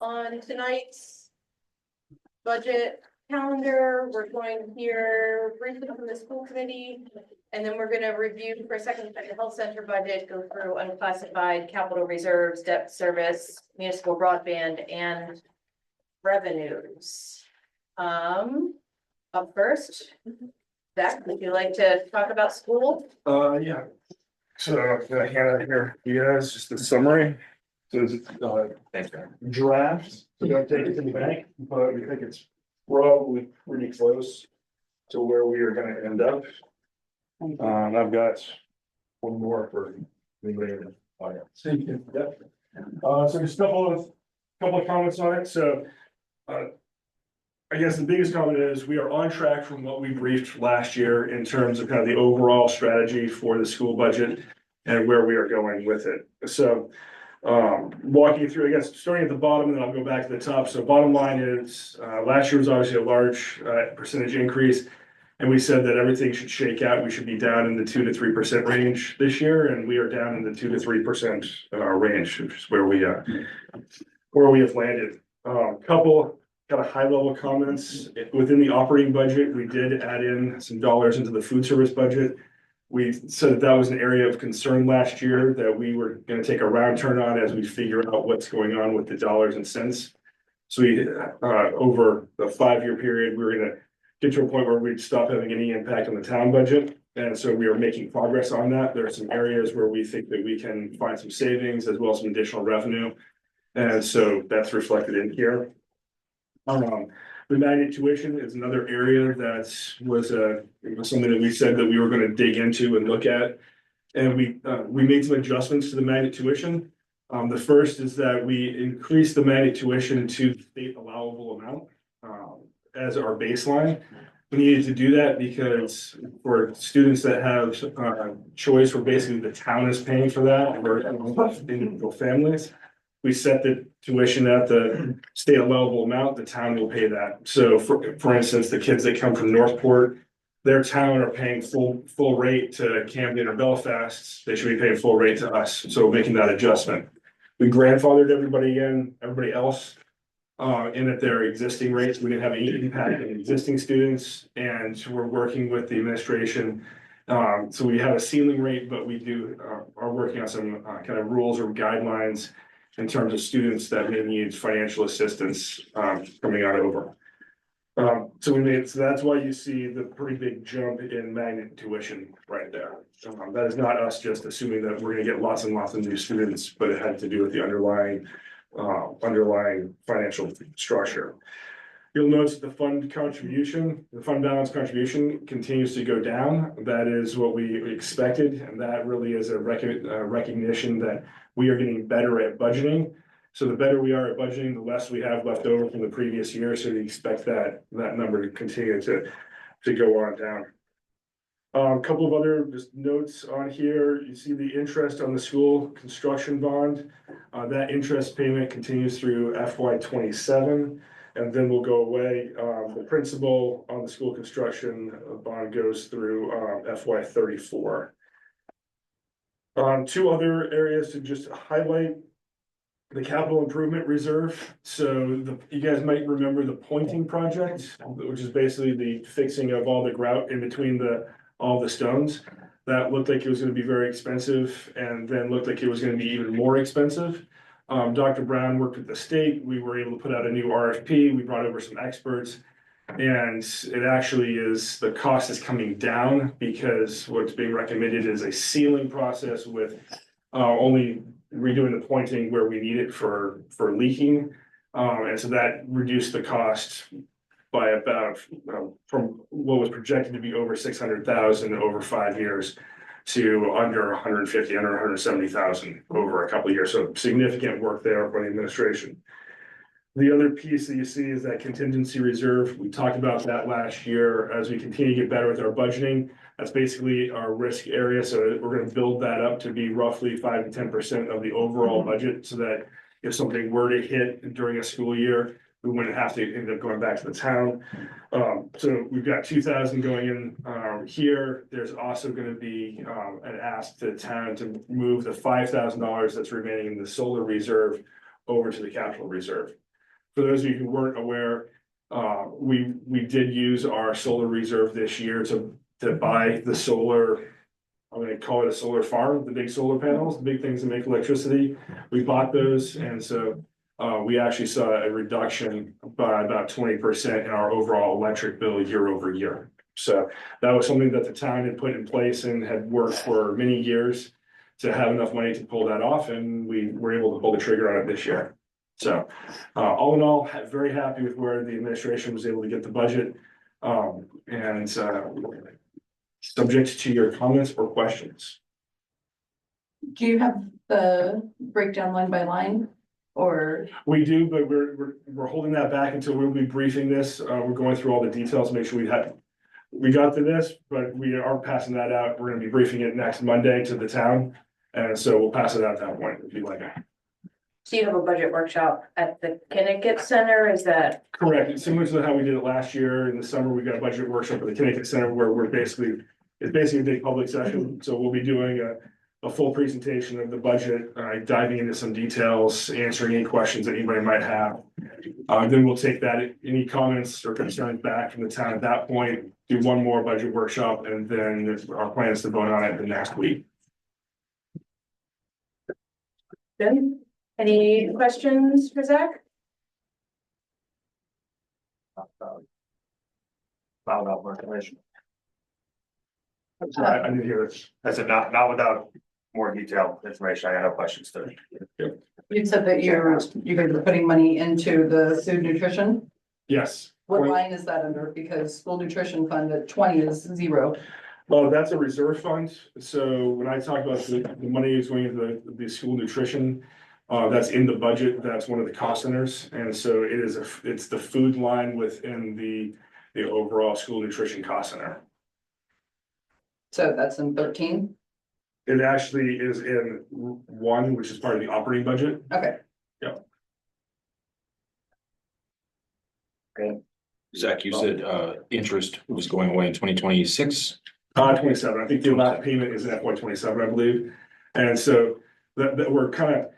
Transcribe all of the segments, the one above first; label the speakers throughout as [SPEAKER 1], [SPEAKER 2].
[SPEAKER 1] on tonight's budget calendar, we're going to hear briefly from the school committee. And then we're gonna review for a second the health center budget, go through unclassified capital reserves, debt service, municipal broadband, and revenues. Up first, Zach, would you like to talk about school?
[SPEAKER 2] Yeah. So I'm gonna hand out here, you guys, just a summary. So it's
[SPEAKER 3] Thanks, man.
[SPEAKER 2] draft, so don't take it to the bank, but we think it's probably pretty close to where we are gonna end up. I've got one more for anybody in the audience. Yep. So just a couple of comments on it, so. I guess the biggest comment is we are on track from what we briefed last year in terms of kind of the overall strategy for the school budget and where we are going with it. So walking you through, I guess, starting at the bottom, and then I'll go back to the top. So bottom line is last year was obviously a large percentage increase. And we said that everything should shake out. We should be down in the 2 to 3% range this year, and we are down in the 2 to 3% range, which is where we have landed. Couple kind of high level comments within the operating budget. We did add in some dollars into the food service budget. We said that was an area of concern last year that we were going to take a round turn on as we figure out what's going on with the dollars and cents. So we, over the 5-year period, we were going to get to a point where we'd stop having any impact on the town budget. And so we are making progress on that. There are some areas where we think that we can find some savings as well as some additional revenue. And so that's reflected in here. The magnet tuition is another area that was something that we said that we were going to dig into and look at. And we made some adjustments to the magnet tuition. The first is that we increased the magnet tuition to the state allowable amount as our baseline. We needed to do that because for students that have choice, where basically the town is paying for that, or individual families, we set the tuition at the state allowable amount, the town will pay that. So for instance, the kids that come from Northport, their town are paying full rate to Camden or Belfast, they should be paying full rate to us, so making that adjustment. We grandfathered everybody else in at their existing rates. We didn't have any impact on existing students, and we're working with the administration. So we have a ceiling rate, but we are working on some kind of rules or guidelines in terms of students that may need financial assistance coming out over. So that's why you see the pretty big jump in magnet tuition right there. That is not us just assuming that we're going to get lots and lots of new students, but it had to do with the underlying financial structure. You'll notice the fund balance contribution continues to go down. That is what we expected, and that really is a recognition that we are getting better at budgeting. So the better we are at budgeting, the less we have left over from the previous year. So we expect that number to continue to go on down. A couple of other just notes on here. You see the interest on the school construction bond. That interest payment continues through FY27, and then will go away. The principal on the school construction bond goes through FY34. Two other areas to just highlight: the capital improvement reserve. So you guys might remember the pointing project, which is basically the fixing of all the grout in between all the stones. That looked like it was going to be very expensive, and then looked like it was going to be even more expensive. Dr. Brown worked with the state. We were able to put out a new RFP. We brought over some experts, and it actually is, the cost is coming down because what's being recommended is a sealing process with only redoing the pointing where we need it for leaking. And so that reduced the cost by about from what was projected to be over 600,000 over 5 years to under 170,000 over a couple of years. So significant work there for the administration. The other piece that you see is that contingency reserve. We talked about that last year. As we continue to get better with our budgeting, that's basically our risk area. So we're going to build that up to be roughly 5 to 10% of the overall budget, so that if something were to hit during a school year, we wouldn't have to end up going back to the town. So we've got 2,000 going in here. There's also going to be an ask to the town to move the $5,000 that's remaining in the solar reserve over to the capital reserve. for those of you who weren't aware, we did use our solar reserve this year to buy the solar. I'm gonna call it a solar farm, the big solar panels, the big things that make electricity. We bought those, and so we actually saw a reduction by about 20% in our overall electric bill year over year. So that was something that the town had put in place and had worked for many years to have enough money to pull that off, and we were able to pull the trigger on it this year. So all in all, very happy with where the administration was able to get the budget. And subject to your comments or questions.
[SPEAKER 3] Do you have the breakdown line by line or?
[SPEAKER 2] We do, but we're holding that back until we'll be briefing this. We're going through all the details, make sure we got to this, but we are passing that out. We're gonna be briefing it next Monday to the town. And so we'll pass it out at that point if you like.
[SPEAKER 1] So you have a budget workshop at the Connecticut Center, is that?
[SPEAKER 2] Correct. Similar to how we did it last year in the summer, we got a budget workshop at the Connecticut Center where it's basically a big public session. So we'll be doing a full presentation of the budget, diving into some details, answering any questions that anybody might have. Then we'll take any comments or concerns back from the town at that point, do one more budget workshop, and then our plan is to vote on it the next week.
[SPEAKER 1] Good. Any questions for Zach?
[SPEAKER 4] Found out more information.
[SPEAKER 2] I didn't hear it.
[SPEAKER 4] I said, not without more detailed information. I got no questions to it.
[SPEAKER 3] You said that you guys are putting money into the food nutrition.
[SPEAKER 2] Yes.
[SPEAKER 3] What line is that under? Because school nutrition fund at 20 is 0.
[SPEAKER 2] Oh, that's a reserve fund. So when I talk about the money is going into the school nutrition, that's in the budget. That's one of the cost centers. And so it's the food line within the overall school nutrition cost center.
[SPEAKER 3] So that's in 13.
[SPEAKER 2] It actually is in 1, which is part of the operating budget.
[SPEAKER 3] Okay.
[SPEAKER 5] Zach, you said interest was going away in 2026.
[SPEAKER 2] 27. I think the last payment is in FY 27, I believe. And so that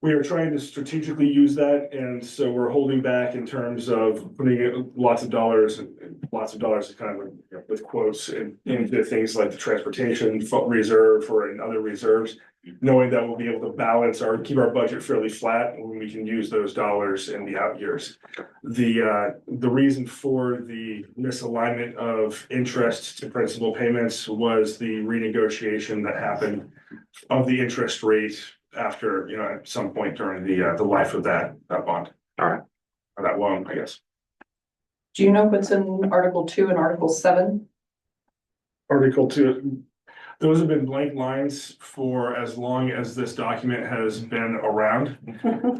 [SPEAKER 2] we are trying to strategically use that, and so we're holding back in terms of putting in lots of dollars is kind of like, with quotes into things like the transportation reserve and other reserves, knowing that we'll be able to keep our budget fairly flat when we can use those dollars in the out years. The reason for the misalignment of interest to principal payments was the renegotiation that happened of the interest rate after, at some point during the life of that bond.
[SPEAKER 4] All right.
[SPEAKER 2] Or that loan, I guess.
[SPEAKER 3] Do you know what's in Article 2 and Article 7?
[SPEAKER 2] Article 2, those have been blank lines for as long as this document has been around.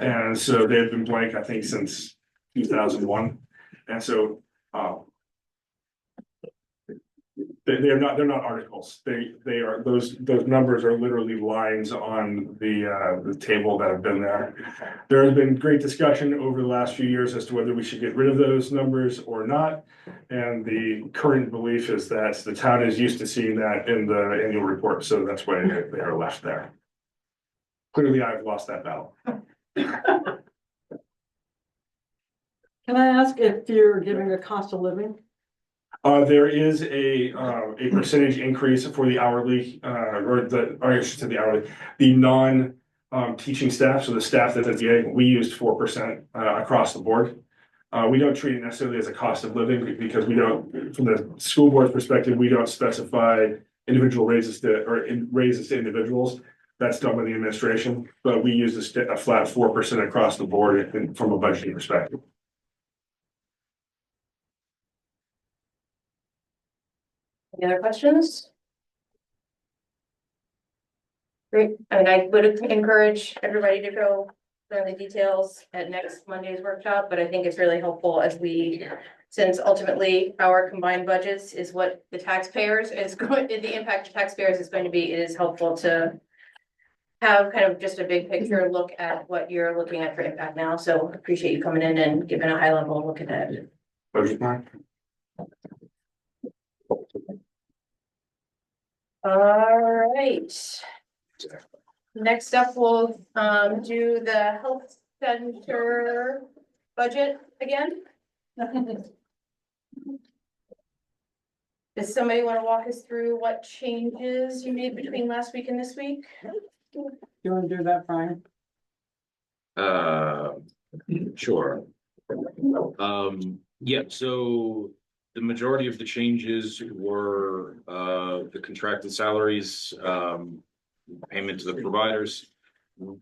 [SPEAKER 2] And so they've been blank, I think, since 2001. And so they're not articles. They are those numbers are literally lines on the table that have been there. There has been great discussion over the last few years as to whether we should get rid of those numbers or not. And the current belief is that the town is used to seeing that in the annual report, so that's why they are left there. Clearly, I've lost that battle.
[SPEAKER 6] Can I ask if you're giving a cost of living?
[SPEAKER 2] There is a percentage increase for the hourly, the non teaching staff. So the staff that's at the VA, we used 4% across the board. We don't treat it necessarily as a cost of living because we don't, from the school board's perspective, we don't specify individual raises to individuals. That's done by the administration, but we use a flat 4% across the board from a budgeting perspective.
[SPEAKER 1] Any other questions? Great. I mean, I would encourage everybody to go learn the details at next Monday's workshop, but I think it's really helpful since ultimately our combined budgets is what the impact to taxpayers is going to be. It is helpful to have kind of just a big picture look at what you're looking at for impact now. So appreciate you coming in and giving a high level look at that. All right. Next up, we'll do the health center budget again. Does somebody want to walk us through what changes you made between last week and this week?
[SPEAKER 6] You wanna do that, Brian?
[SPEAKER 5] Uh, sure. Yeah, so the majority of the changes were, the contracted salaries, payment to the providers. The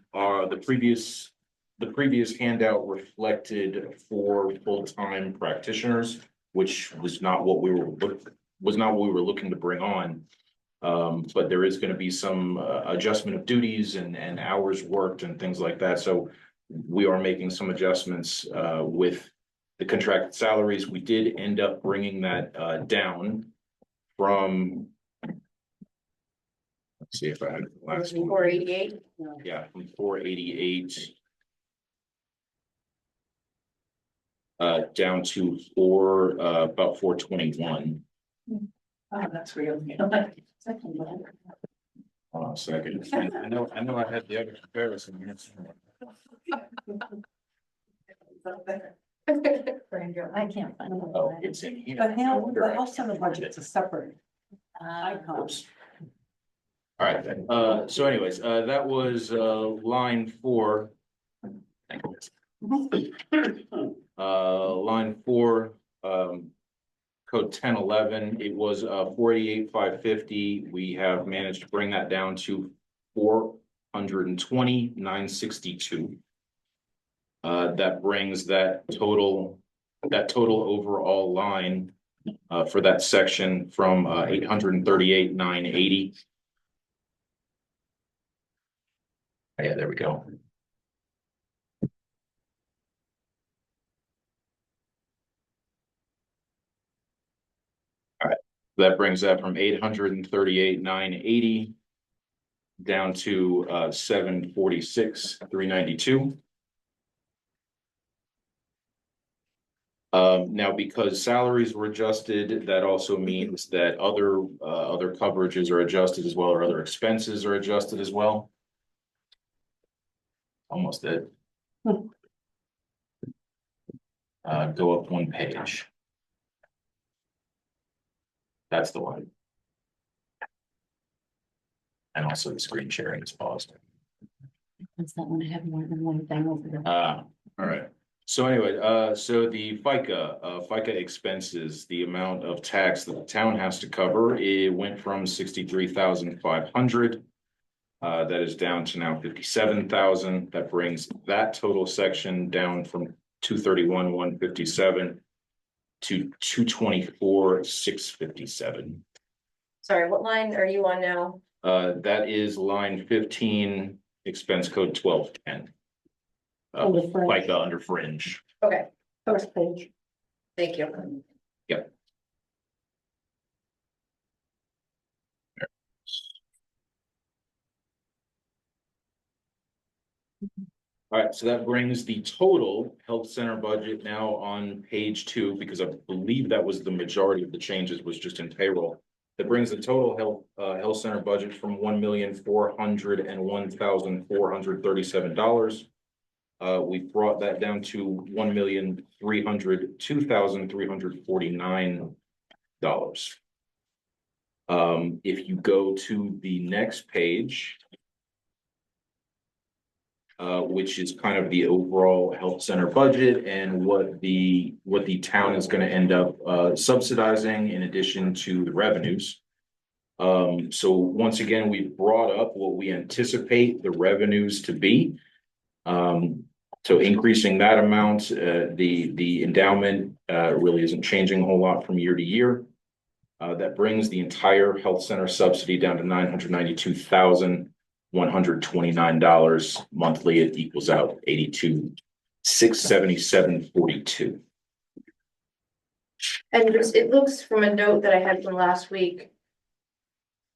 [SPEAKER 5] previous handout reflected 4 full-time practitioners, which was not what we were looking to bring on. But there is gonna be some adjustment of duties and hours worked and things like that, so we are making some adjustments with the contracted salaries. We did end up bringing that down from. Let's see if I had the last one.
[SPEAKER 1] 488.
[SPEAKER 5] Yeah, from 488. Down to about 421.
[SPEAKER 3] Oh, that's real.
[SPEAKER 5] Hold on a second. I know I had the other comparison here.
[SPEAKER 3] I can't find it.
[SPEAKER 5] Oh, it's in here.
[SPEAKER 6] The health center budget's a separate icon.
[SPEAKER 5] Oops. All right, so anyways, that was line 4. Line 4, code 1011, it was 48,550. We have managed to bring that down to 420,962. That brings that total overall line for that section from 838,980. Yeah, there we go. All right, that brings that from 838,980 down to 746,392. Now, because salaries were adjusted, that also means that other coverages are adjusted as well, or other expenses are adjusted as well. Almost did. Go up 1 page. That's the one. And also the screen sharing is paused.
[SPEAKER 3] Does that one have more than one thing over there?
[SPEAKER 5] All right. So anyway, so the FICA expenses, the amount of tax that the town has to cover, it went from 63,500. That is down to now 57,000. That brings that total section down from 231,157 to 224,657.
[SPEAKER 1] Sorry, what line are you on now?
[SPEAKER 5] That is line 15, expense code 1210.
[SPEAKER 6] Under fringe.
[SPEAKER 5] FICA under fringe.
[SPEAKER 1] Okay,
[SPEAKER 6] First page.
[SPEAKER 1] thank you.
[SPEAKER 5] Yep. All right, so that brings the total health center budget now on page 2, because I believe that was the majority of the changes was just in payroll. That brings the total health center budget from $1,401,437. We brought that down to $1,302,349. If you go to the next page, which is kind of the overall health center budget and what the town is going to end up subsidizing in addition to the revenues. So once again, we brought up what we anticipate the revenues to be. So increasing that amount, the endowment really isn't changing a whole lot from year to year. That brings the entire health center subsidy down to $992,129 monthly. It equals out $82,677.42.
[SPEAKER 1] And it looks from a note that I had from last week.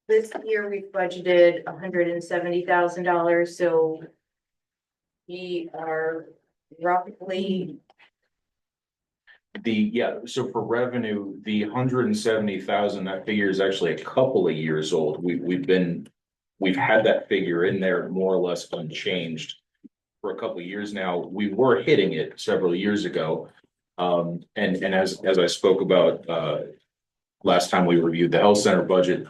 [SPEAKER 1] This year we budgeted $170,000, so we are roughly.
[SPEAKER 5] So for revenue, the 170,000, that figure is actually a couple of years old. We've had that figure in there more or less unchanged. for a couple of years now. We were hitting it several years ago. And as I spoke about, last time we reviewed the health center budget,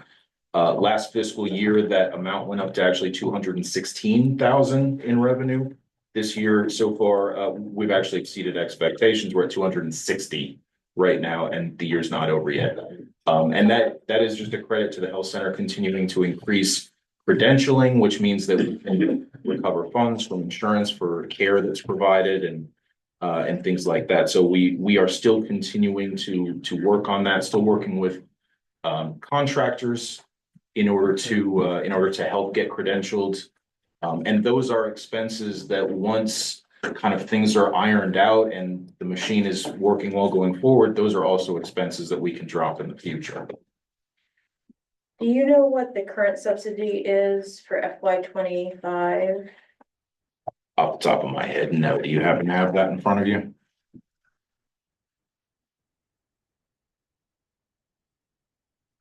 [SPEAKER 5] last fiscal year, that amount went up to actually 216,000 in revenue. This year so far, we've actually exceeded expectations. We're at 260 right now, and the year's not over yet. And that is just a credit to the health center continuing to increase credentialing, which means that we can recover funds from insurance for care that's provided and things like that. So we are still continuing to work on that, still working with contractors in order to help get credentialed. And those are expenses that once kind of things are ironed out and the machine is working well going forward, those are also expenses that we can drop in the future.
[SPEAKER 1] Do you know what the current subsidy is for FY 25?
[SPEAKER 5] Off the top of my head, no. Do you happen to have that in front of you?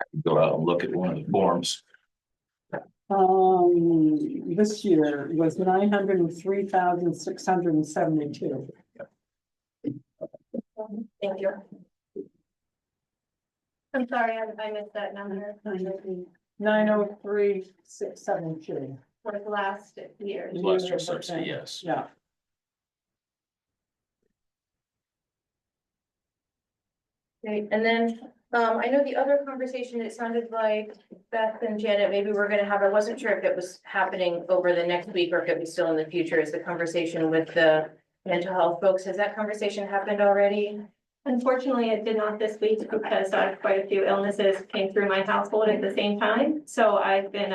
[SPEAKER 5] I can go out and look at one of the forms.
[SPEAKER 6] This year was 903,672.
[SPEAKER 1] Thank you. I'm sorry, I missed that number.
[SPEAKER 6] 903,672.
[SPEAKER 1] For the last year.
[SPEAKER 5] Last year's subsidy, yes.
[SPEAKER 6] Yeah.
[SPEAKER 1] Great, and then, I know the other conversation, it sounded like Beth and Janet, maybe we're gonna have, I wasn't sure if it was happening over the next week or if it was still in the future, is the conversation with the mental health folks. Has that conversation happened already?
[SPEAKER 7] Unfortunately, it did not this week because quite a few illnesses came through my household at the same time. So I've been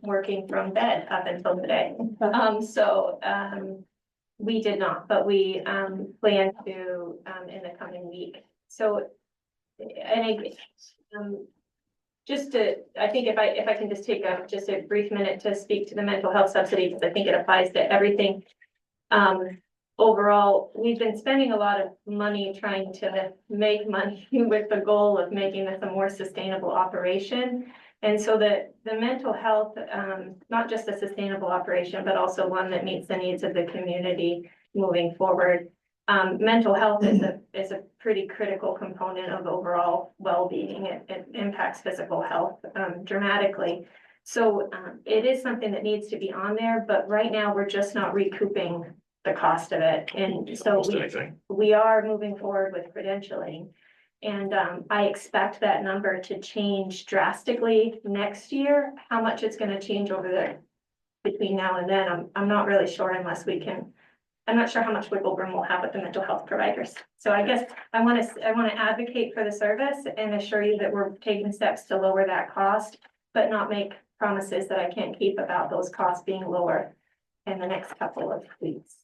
[SPEAKER 7] working from bed up until today. We did not, but we plan to in the coming week. So, and I think if I can just take just a brief minute to speak to the mental health subsidy, because I think it applies to everything. Overall, we've been spending a lot of money trying to make money with the goal of making this a more sustainable operation. And so the mental health, not just a sustainable operation, but also one that meets the needs of the community moving forward. Mental health is a pretty critical component of overall well-being. It impacts physical health dramatically. So it is something that needs to be on there, but right now we're just not recouping the cost of it. And so we are moving forward with credentialing. And I expect that number to change drastically next year. How much it's going to change between now and then, I'm not really sure unless I'm not sure how much wiggle room we'll have with the mental health providers. So I guess I want to advocate for the service and assure you that we're taking steps to lower that cost, but not make promises that I can't keep about those costs being lower in the next couple of weeks.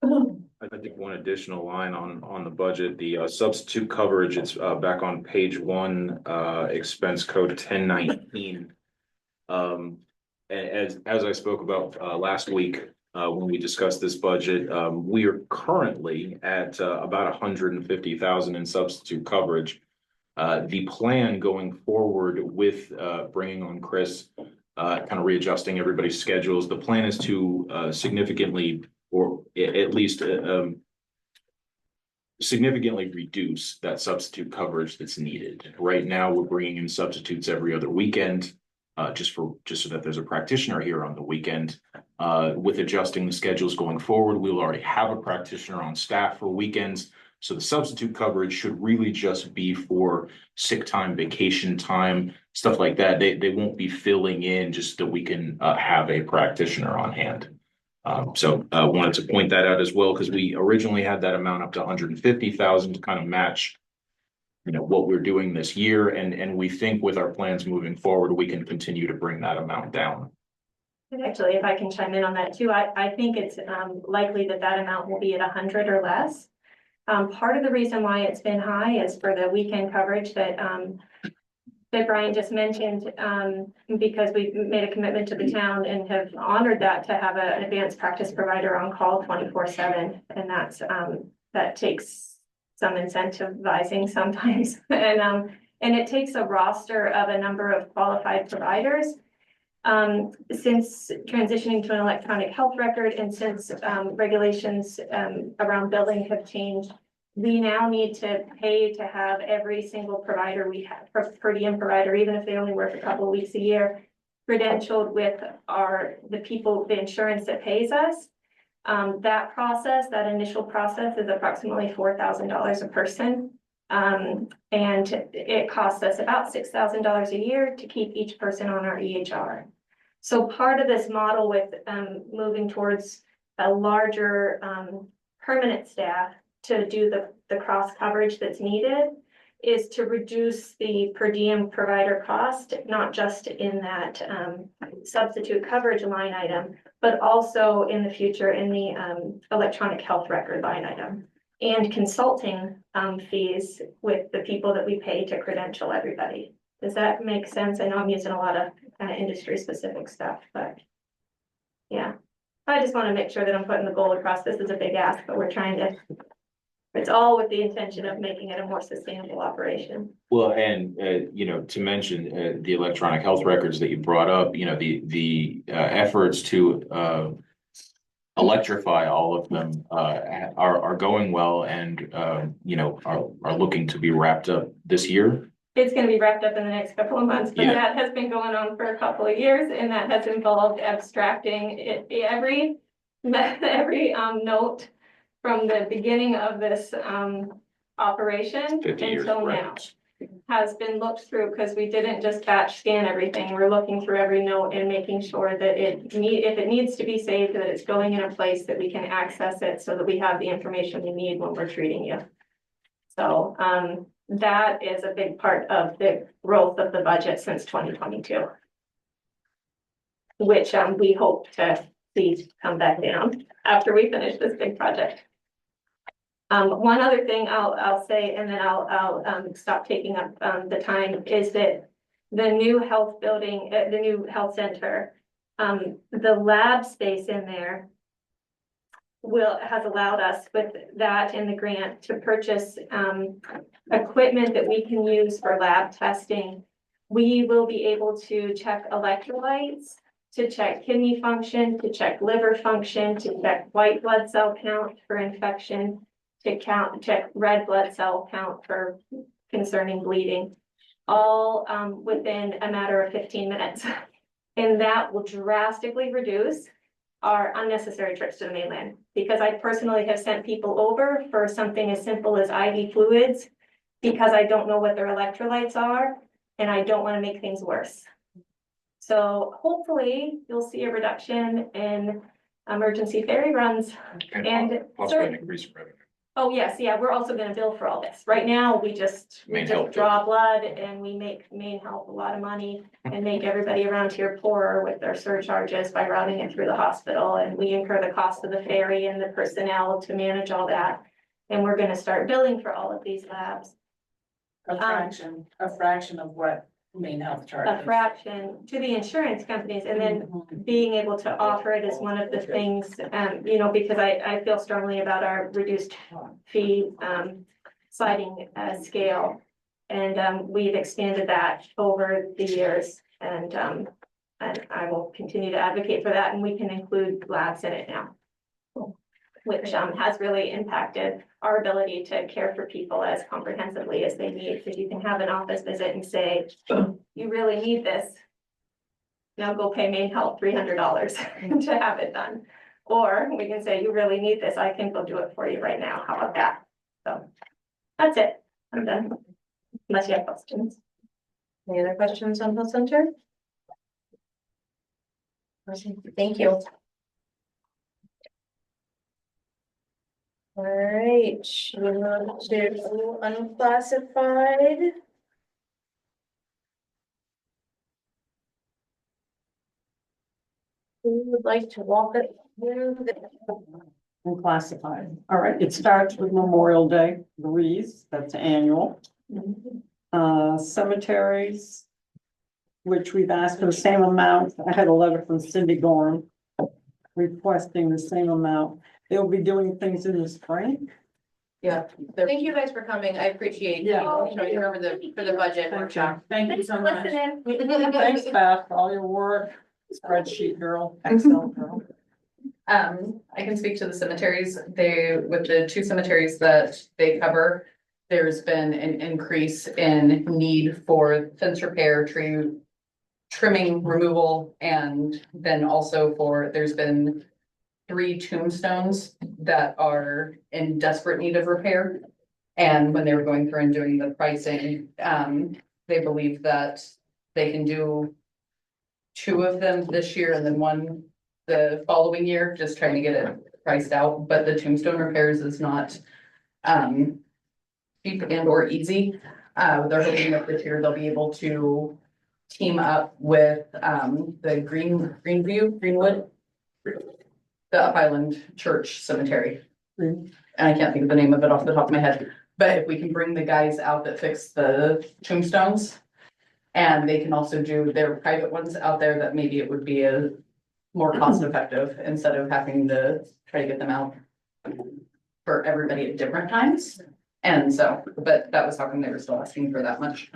[SPEAKER 5] I think one additional line on the budget, the substitute coverage, it's back on page 1, expense code 1019. And as I spoke about last week when we discussed this budget, we are currently at about 150,000 in substitute coverage. The plan going forward with bringing on Chris, kind of readjusting everybody's schedules, the plan is to significantly, or at least significantly reduce that substitute coverage that's needed. Right now, we're bringing in substitutes every other weekend, just so that there's a practitioner here on the weekend. With adjusting the schedules going forward, we'll already have a practitioner on staff for weekends. So the substitute coverage should really just be for sick time, vacation time, stuff like that. They won't be filling in just that we can have a practitioner on hand. So wanted to point that out as well, because we originally had that amount up to 150,000 to kind of match, what we're doing this year. And we think with our plans moving forward, we can continue to bring that amount down.
[SPEAKER 7] And actually, if I can chime in on that too, I think it's likely that amount will be at 100 or less. Part of the reason why it's been high is for the weekend coverage that Brian just mentioned, because we've made a commitment to the town and have honored that to have an advanced practice provider on call 24/7. And that takes some incentivizing sometimes. And it takes a roster of a number of qualified providers. Since transitioning to an electronic health record and since regulations around billing have changed, we now need to pay to have every single provider we have, per diem provider, even if they only work a couple of weeks a year, credentialed with the insurance that pays us. That process, that initial process is approximately $4,000 a person. And it costs us about $6,000 a year to keep each person on our EHR. So part of this model with moving towards a larger permanent staff to do the cross coverage that's needed is to reduce the per diem provider cost, not just in that substitute coverage line item, but also in the future in the electronic health record line item and consulting fees with the people that we pay to credential everybody. Does that make sense? I know I'm using a lot of kind of industry specific stuff, but yeah. I just want to make sure that I'm putting the goal across. This is a big ask, but we're trying to, it's all with the intention of making it a more sustainable operation.
[SPEAKER 5] Well, and, you know, to mention, the electronic health records that you brought up, you know, the efforts to, electrify all of them, are going well and, you know, are looking to be wrapped up this year.
[SPEAKER 7] It's gonna be wrapped up in the next couple of months, but
[SPEAKER 5] Yeah.
[SPEAKER 7] that has been going on for a couple of years, and that has involved abstracting every note from the beginning of this operation
[SPEAKER 5] 50 years
[SPEAKER 7] until
[SPEAKER 5] of
[SPEAKER 7] now
[SPEAKER 5] records.
[SPEAKER 7] has been looked through, because we didn't just batch scan everything. We're looking through every note and making sure that if it needs to be saved, that it's going in a place that we can access it so that we have the information we need when we're treating you. So that is a big part of the growth of the budget since 2022. Which we hope to see come back down after we finish this big project. One other thing I'll say, and then I'll stop taking up the time, is that the new health building, the new health center, the lab space in there has allowed us with that in the grant to purchase equipment that we can use for lab testing. We will be able to check electrolytes, to check kidney function, to check liver function, to check white blood cell count for infection, to check red blood cell count for concerning bleeding, all within a matter of 15 minutes. And that will drastically reduce our unnecessary trips to the mainland, because I personally have sent people over for something as simple as IV fluids because I don't know what their electrolytes are and I don't want to make things worse. So hopefully you'll see a reduction in emergency ferry runs and
[SPEAKER 5] Possibly an increase in revenue.
[SPEAKER 7] oh, yes, yeah, we're also gonna bill for all this. Right now, we just
[SPEAKER 5] MaineHealth
[SPEAKER 7] draw blood and we make MaineHealth a lot of money and make everybody around here poorer with their surcharges by routing it through the hospital. And we incur the cost of the ferry and the personnel to manage all that. And we're gonna start billing for all of these labs.
[SPEAKER 6] A fraction of what MaineHealth charges.
[SPEAKER 7] A fraction to the insurance companies, and then being able to offer it is one of the things, you know, because I feel strongly about our reduced fee sliding scale. And we've expanded that over the years, and I will continue to advocate for that, and we can include labs in it now, which has really impacted our ability to care for people as comprehensively as they need, because you can have an office visit and say, you really need this. Now go pay MaineHealth $300 to have it done. Or we can say, you really need this, I can go do it for you right now, how about that? So that's it, I'm done, unless you have questions.
[SPEAKER 1] Any other questions on health center? Thank you. All right, we move to unclassified. Who would like to walk it through the
[SPEAKER 6] And classified. All right, it starts with Memorial Day, the wreaths, that's annual. Cemeteries, which we've asked for the same amount. I had a letter from Cindy Gorham requesting the same amount. They'll be doing things in the spring.
[SPEAKER 1] Yeah, thank you guys for coming. I appreciate you
[SPEAKER 6] Yeah.
[SPEAKER 1] showing over for the budget workshop.
[SPEAKER 6] Thank you
[SPEAKER 7] Thanks
[SPEAKER 6] so
[SPEAKER 7] for
[SPEAKER 6] much.
[SPEAKER 7] listening.
[SPEAKER 6] Thanks, Beth, for all your work. spreadsheet girl, Excel girl.
[SPEAKER 3] I can speak to the cemeteries. With the two cemeteries that they cover, there's been an increase in need for fence repair, tree trimming, removal, and then also there's been 3 tombstones that are in desperate need of repair. And when they were going through and doing the pricing, they believe that they can do 2 of them this year and then 1 the following year, just trying to get it priced out, but the tombstone repairs is not cheap and or easy. They're hoping that this year they'll be able to team up with the Greenwood, the Up Island Church Cemetery. And I can't think of the name of it off the top of my head, but if we can bring the guys out that fix the tombstones, and they can also do their private ones out there, that maybe it would be a more cost effective instead of having to try to get them out for everybody at different times. And so, but that was how come they were still asking for that much.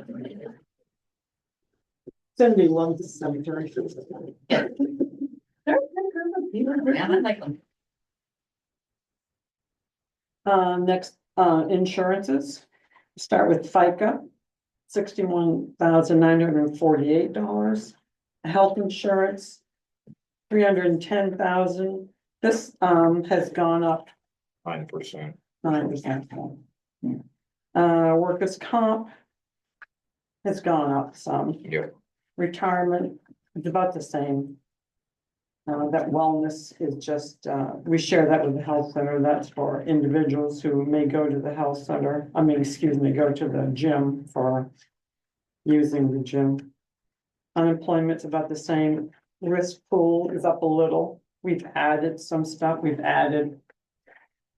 [SPEAKER 6] Cindy loves the cemetery.
[SPEAKER 3] Yeah. They're a good group of people, man, I like them.
[SPEAKER 6] Next, insurances. Start with FICA, $61,948. Health insurance, $310,000. This, has gone up
[SPEAKER 5] 9%.
[SPEAKER 6] 9%. Workers' comp has gone up some.
[SPEAKER 5] Yep.
[SPEAKER 6] Retirement is about the same. That wellness is just, we share that with the health center. That's for individuals who may go to the health center. I mean, excuse me, go to the gym for using the gym. Unemployment's about the same. Risk pool is up a little. We've added some stuff. We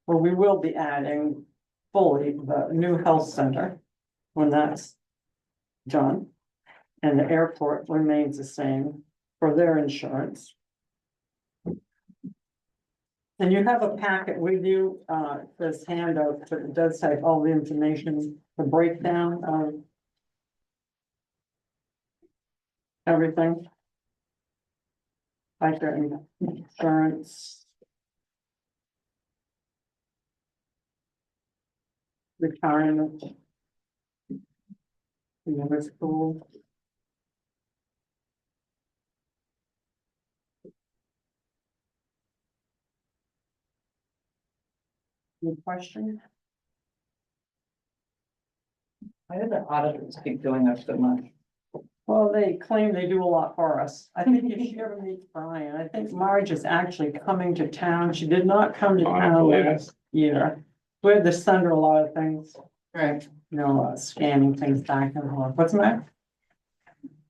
[SPEAKER 6] will be adding fully the new health center when that's done. And the airport remains the same for their insurance. And you have a packet with you, this handout, but it does have all the information, the breakdown of everything. Like the insurance. Retirement. Another school. Any question?
[SPEAKER 3] Why do the auditors keep going up so much?
[SPEAKER 6] Well, they claim they do a lot for us. I think you should ever meet Brian. I think Marge is actually coming to town. She did not come to
[SPEAKER 5] Oh, I
[SPEAKER 6] town
[SPEAKER 5] believe it.
[SPEAKER 6] last year. We had to send her a lot of things,
[SPEAKER 3] Right.
[SPEAKER 6] you know, scanning things back and forth. What's the matter?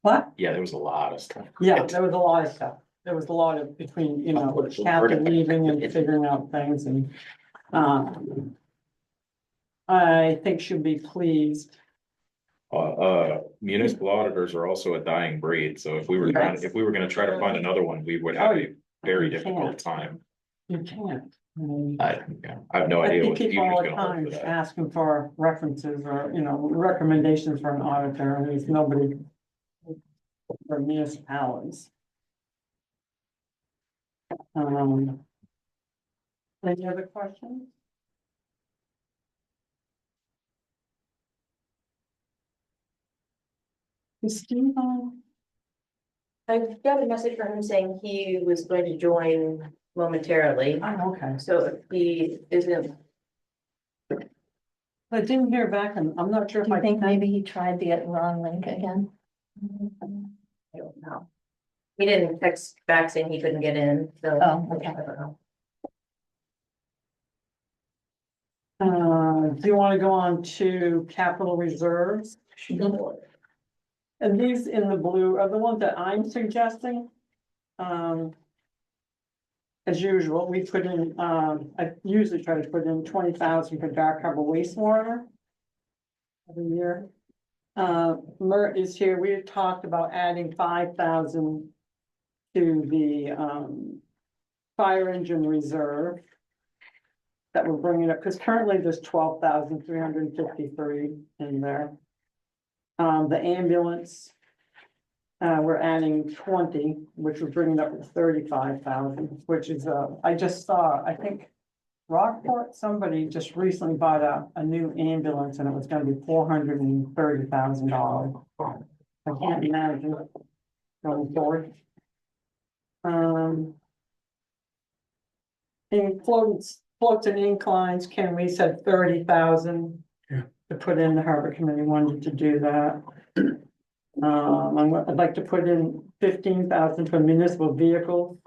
[SPEAKER 6] What?
[SPEAKER 5] Yeah, there was a lot of stuff.
[SPEAKER 6] Yeah, there was a lot of stuff. There was a lot of between, you know, Kathy leaving and figuring out things and, I think she'll be pleased.
[SPEAKER 5] Municipal auditors are also a dying breed, so if we were gonna try to find another one, we would have a very
[SPEAKER 6] You
[SPEAKER 5] difficult
[SPEAKER 6] can't.
[SPEAKER 5] time.
[SPEAKER 6] You can't. I mean,
[SPEAKER 5] I have no
[SPEAKER 6] I
[SPEAKER 5] idea
[SPEAKER 6] see
[SPEAKER 5] what the
[SPEAKER 6] people
[SPEAKER 5] future's
[SPEAKER 6] all the
[SPEAKER 5] gonna hold
[SPEAKER 6] time
[SPEAKER 5] for that.
[SPEAKER 6] asking for references or, you know, recommendations for an auditor, and there's nobody for municipalities. Any other questions? Is Steve on?
[SPEAKER 1] I've got a message from him saying he was going to join momentarily,
[SPEAKER 6] Oh, okay.
[SPEAKER 1] so if he isn't,
[SPEAKER 6] I didn't hear back, and I'm not sure if
[SPEAKER 8] Do
[SPEAKER 6] I
[SPEAKER 8] you think
[SPEAKER 6] can.
[SPEAKER 8] maybe he tried the wrong link again?
[SPEAKER 1] I don't know. He didn't text back saying he couldn't get in, so.
[SPEAKER 8] Oh, okay.
[SPEAKER 1] I don't know.
[SPEAKER 6] Do you want to go on to capital reserves? And these in the blue are the ones that I'm suggesting. As usual, we put in, I usually try to put in 20,000 for dark harbor wastewater. Every year. Mert is here. We had talked about adding 5,000 to the, fire engine reserve. That we're bringing up, because currently there's 12,353 in there. The ambulance. we're adding 20, which would bring it up to 35,000, which is, I just saw, I think. Rockport, somebody just recently bought a new ambulance and it was gonna be $430,000. I can't imagine going forward. In floats and inclines, Ken, we said 30,000.
[SPEAKER 2] Yeah.
[SPEAKER 6] To put in, the harbor committee wanted to do that. I'd like to put in 15,000 for municipal vehicles.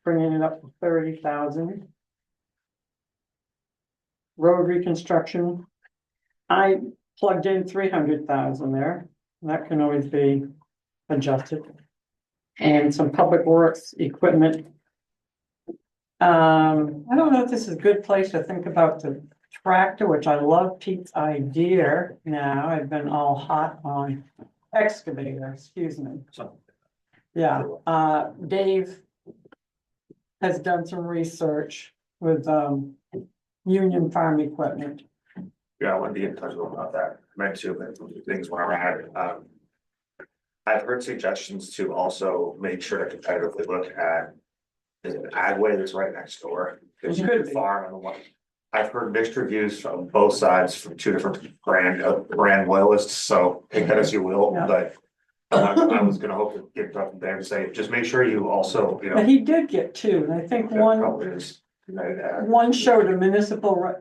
[SPEAKER 6] Bringing it up to 30,000. Road reconstruction. I plugged in 300,000 there. That can always be adjusted. And some public works equipment. I don't know if this is a good place to think about the tractor, which I love Pete's idea now. I've been all hot on excavator, excuse me. Yeah, Dave has done some research with, Union Farm Equipment.
[SPEAKER 4] Yeah, I wanted to get in touch with them about that. I meant to, but things went around. I've heard suggestions to also make sure to competitively look at. Is it Agway that's right next door? There's
[SPEAKER 6] Could
[SPEAKER 4] a
[SPEAKER 6] be.
[SPEAKER 4] farm and the one. I've heard mixed reviews from both sides from two different brand loyalists, so take that as you will,
[SPEAKER 6] Yeah.
[SPEAKER 4] but. I was gonna hope to get in touch with them and say, just make sure you also, you know.
[SPEAKER 6] But he did get two, and I think
[SPEAKER 4] that probably is-
[SPEAKER 6] one showed a municipal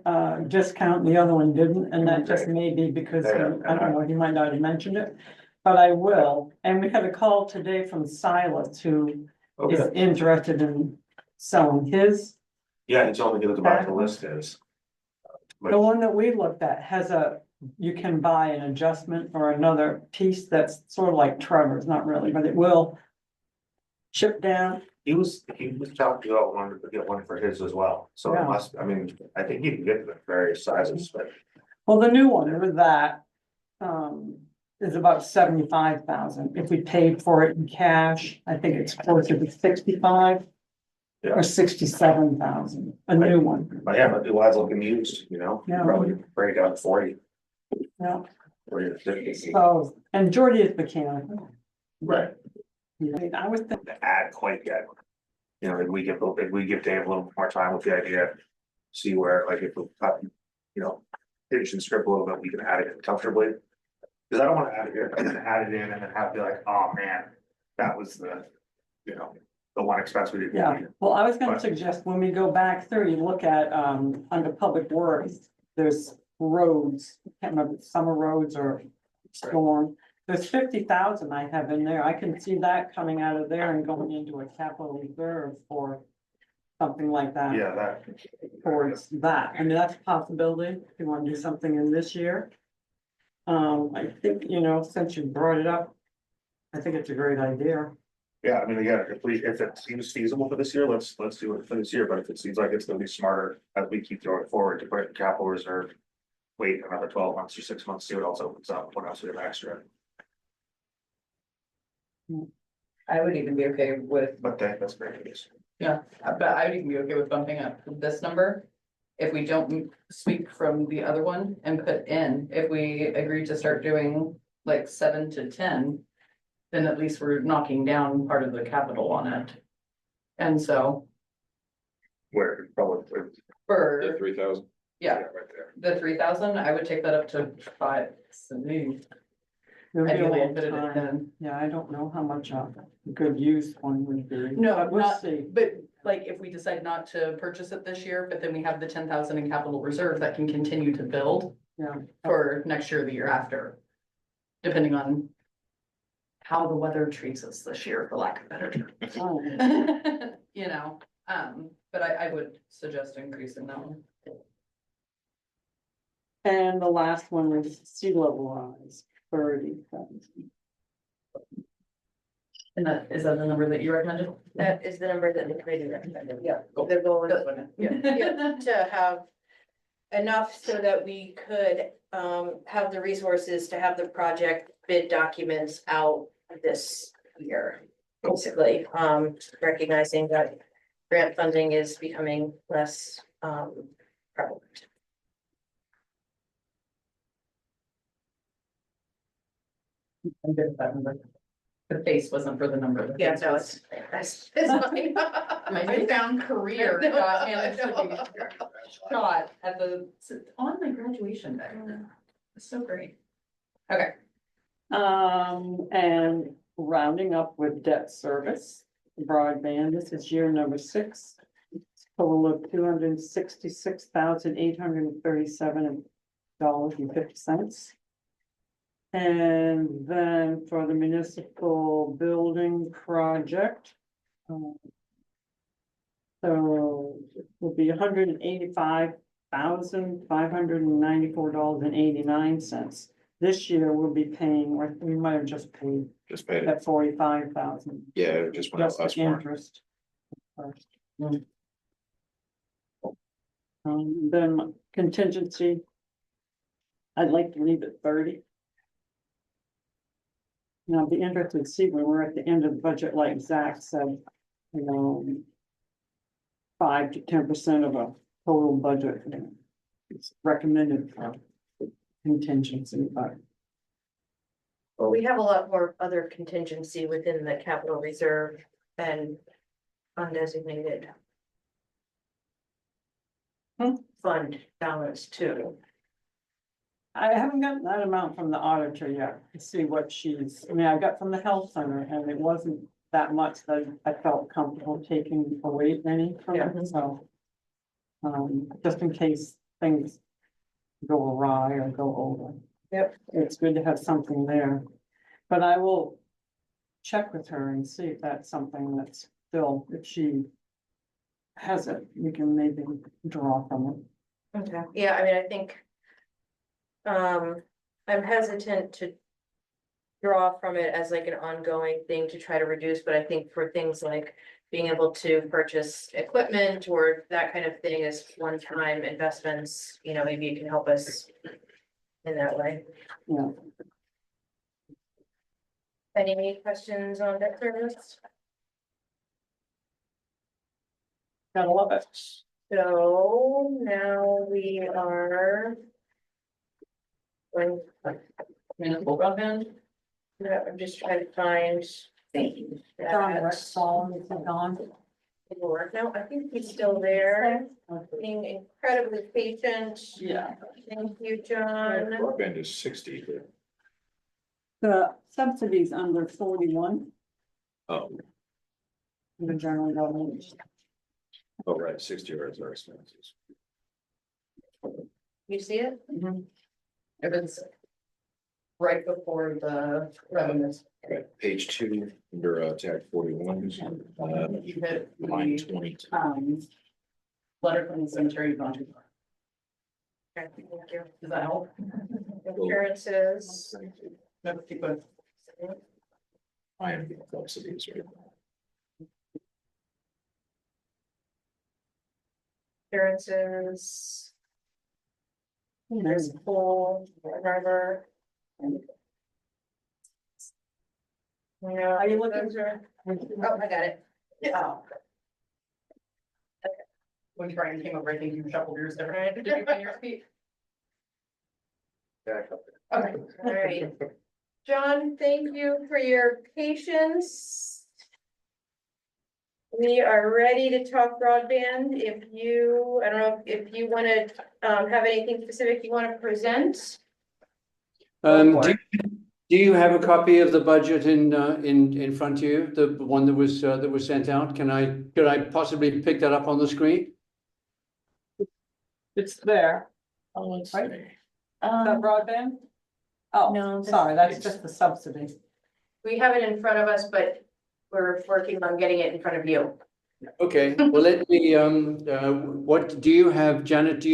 [SPEAKER 6] discount, the other one didn't, and that just may be because, I don't know, he might not have mentioned it. But I will, and we had a call today from Silas, who is
[SPEAKER 4] Okay,
[SPEAKER 6] interested in selling his.
[SPEAKER 4] yeah, he told me to look about the list is.
[SPEAKER 6] The one that we looked at has you can buy an adjustment or another piece that's sort of like Trevor's, not really, but it will chip down.
[SPEAKER 4] He was talking about wanting to get one for his as well, so it
[SPEAKER 6] Yeah.
[SPEAKER 4] must, I mean, I think you can get the various sizes, but.
[SPEAKER 6] Well, the new one with that, is about 75,000. If we paid for it in cash, I think it's closer to 65.
[SPEAKER 4] Yeah.
[SPEAKER 6] Or 67,000, a new one,
[SPEAKER 4] But yeah, but it was looking used, you know,
[SPEAKER 6] Yeah.
[SPEAKER 4] probably bring it down to 40.
[SPEAKER 6] yeah,
[SPEAKER 4] 40 to 50.
[SPEAKER 6] so, and Jordy is mechanical.
[SPEAKER 4] Right.
[SPEAKER 6] I was thinking,
[SPEAKER 4] To add quite yet. You know, if we give Dave a little more time with the idea, see where, like, if we cut, you know, pitch and script a little bit, we can add it comfortably. Cause I don't wanna add it here, I'm gonna add it in and then have to be like, oh man, that was the, you know, the one expense we didn't.
[SPEAKER 6] yeah,
[SPEAKER 4] need.
[SPEAKER 6] well, I was gonna
[SPEAKER 4] But-
[SPEAKER 6] suggest when we go back through, you look at, under public works, there's roads, can't remember, summer roads or storm. There's 50,000 I have in there, I can see that coming out of there and going into a capital reserve for something like that.
[SPEAKER 4] Yeah, that.
[SPEAKER 6] Towards that, I mean, that's a possibility, if you wanna do something in this year. I think, since you brought it up, I think it's a great idea.
[SPEAKER 4] Yeah, I mean, again, if it seems feasible for this year, let's do it for this year, but if it seems like it's gonna be smarter as we keep going forward to put it in capital reserve. Wait another 12 months or 6 months, see what else opens up, what else we have extra,
[SPEAKER 3] I would even be okay with,
[SPEAKER 4] but that's great news.
[SPEAKER 3] but I would even be okay with bumping up this number. If we don't speak from the other one and put in, if we agree to start doing like 7 to 10. Then at least we're knocking down part of the capital on it. And so
[SPEAKER 4] Where probably,
[SPEAKER 5] The
[SPEAKER 3] for,
[SPEAKER 5] 3,000.
[SPEAKER 3] yeah,
[SPEAKER 4] right there.
[SPEAKER 3] the 3,000, I would take that up to 5. So maybe
[SPEAKER 6] There'll be a
[SPEAKER 3] ideally
[SPEAKER 6] long
[SPEAKER 3] I'd put it at
[SPEAKER 6] time.
[SPEAKER 3] 10.
[SPEAKER 6] Yeah, I don't know how much a good use one would be.
[SPEAKER 3] No,
[SPEAKER 6] But we'll
[SPEAKER 3] not-
[SPEAKER 6] see.
[SPEAKER 3] But like if we decide not to purchase it this year, but then we have the 10,000 in capital reserve that can continue to build
[SPEAKER 6] Yeah,
[SPEAKER 3] for next year, or the year after. Depending on how the weather treats us this year, for lack of better term.
[SPEAKER 6] Oh,
[SPEAKER 3] You know, but I would suggest increasing that one.
[SPEAKER 6] and the last one is sea level rise, 30,000.
[SPEAKER 3] And is that the number that you recommended?
[SPEAKER 1] That is the number that the committee recommended.
[SPEAKER 3] Yeah.
[SPEAKER 1] The goal is
[SPEAKER 3] Yeah.
[SPEAKER 1] to have enough so that we could have the resources to have the project bid documents out this year. Basically, recognizing that grant funding is becoming less prevalent.
[SPEAKER 3] I'm good with that number. The face wasn't for the number. The
[SPEAKER 1] Yeah,
[SPEAKER 3] face
[SPEAKER 1] no,
[SPEAKER 3] was-
[SPEAKER 1] it's fine.
[SPEAKER 3] My newfound career
[SPEAKER 1] No,
[SPEAKER 3] got
[SPEAKER 1] I
[SPEAKER 3] managed to
[SPEAKER 1] know.
[SPEAKER 3] be shot at the, on my graduation day. It's so great. Okay,
[SPEAKER 6] And rounding up with debt service, broadband, this is year number 6. Total of $266,837.50. And then for the municipal building project. So will be $185,594.89. This year we'll be paying, or we might have just paid
[SPEAKER 5] Just paid it.
[SPEAKER 6] at 45,000.
[SPEAKER 5] Yeah, it just went out
[SPEAKER 6] Just the
[SPEAKER 5] last more.
[SPEAKER 6] interest. First. Then contingency. I'd like to leave it 30. Now, I'd be interested to see when we're at the end of the budget, like Zach said, 5 to 10% of a total budget. It's recommended for contingency, but
[SPEAKER 1] Well, we have a lot more other contingency within the capital reserve and undesignated. Fund balance too.
[SPEAKER 6] I haven't gotten that amount from the auditor yet to see what I mean, I got from the health center and it wasn't that much that I felt comfortable taking away any from it, so. Just in case things go awry or go over.
[SPEAKER 1] Yep.
[SPEAKER 6] It's good to have something there, but I will check with her and see if that's something that's still, if she has it, we can maybe draw from it.
[SPEAKER 1] Okay, yeah, I mean, I think. I'm hesitant to. Draw from it as like an ongoing thing to try to reduce, but I think for things like being able to purchase equipment or that kind of thing as one-time investments, maybe it can help us. In that way.
[SPEAKER 6] Yeah.
[SPEAKER 1] Any questions on debt service?
[SPEAKER 6] Gotta love it.
[SPEAKER 1] So now we are.
[SPEAKER 3] municipal broadband.
[SPEAKER 1] Yeah, I'm just trying to find.
[SPEAKER 6] John Rexall, is he gone?
[SPEAKER 1] Paperwork. No, I think he's still there, being incredibly patient.
[SPEAKER 6] Yeah.
[SPEAKER 1] Thank you, John.
[SPEAKER 5] Broadband is 60.
[SPEAKER 6] The subsidies under 41,
[SPEAKER 5] Oh,
[SPEAKER 6] the general government.
[SPEAKER 5] oh, right, 60 are our expenses.
[SPEAKER 1] You see it?
[SPEAKER 3] It was right before the revenues.
[SPEAKER 5] Right, page 2, under tab 41,
[SPEAKER 3] You hit
[SPEAKER 5] line
[SPEAKER 3] the,
[SPEAKER 5] 22.
[SPEAKER 3] letter from the cemetery gone too far.
[SPEAKER 1] Okay, thank you.
[SPEAKER 3] Does that help?
[SPEAKER 1] Insurances.
[SPEAKER 3] No, keep going.
[SPEAKER 5] I am the subsidies, right?
[SPEAKER 1] Appearances. There's pool, whatever. Yeah,
[SPEAKER 6] Are you looking?
[SPEAKER 1] Oh, I got it.
[SPEAKER 3] Oh. When Brian came over, I think you shuffled yours different. Did you find yours, Pete? Okay.
[SPEAKER 1] All right. John, thank you for your patience. We are ready to talk broadband. If you, I don't know if you want to have anything specific you want to present.
[SPEAKER 9] Do you have a copy of the budget in front of you, the one that was sent out? Could I possibly pick that up on the screen?
[SPEAKER 6] It's there.
[SPEAKER 5] Oh, let's
[SPEAKER 6] Right.
[SPEAKER 5] see.
[SPEAKER 6] Is that broadband? Oh,
[SPEAKER 8] No, this-
[SPEAKER 6] sorry, that's just the subsidy.
[SPEAKER 1] We have it in front of us, but we're working on getting it in front of you.
[SPEAKER 9] Okay, well, let me, what do you have, Janet?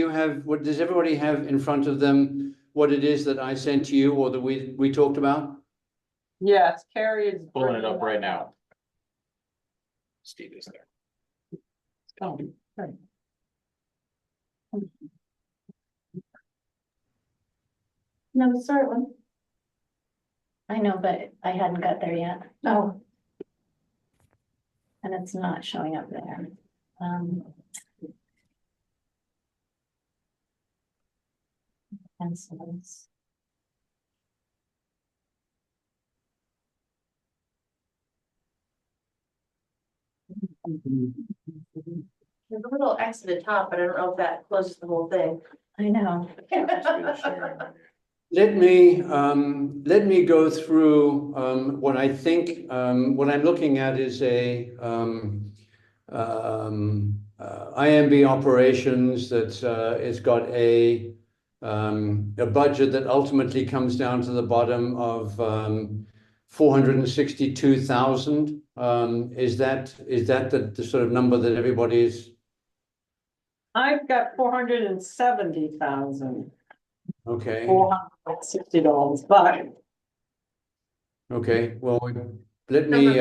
[SPEAKER 9] What does everybody have in front of them? What it is that I sent to you or that we talked about?
[SPEAKER 6] Yes, Carrie is.
[SPEAKER 5] Pulling it up right now. Steve is there.
[SPEAKER 6] Oh, great.
[SPEAKER 8] No, the start one. I know, but I hadn't got there yet. Oh. And it's not showing up there. Pencils.
[SPEAKER 1] There's a little X at the top, but I don't know if that closes the whole thing.
[SPEAKER 8] I know.
[SPEAKER 9] Let me go through, what I think, what I'm looking at is IMB operations that, it's got a budget that ultimately comes down to the bottom of, 462,000. Is that the sort of number that everybody's?
[SPEAKER 6] I've got $470,000,
[SPEAKER 9] Okay,
[SPEAKER 6] $460, but.
[SPEAKER 9] okay, well, let me,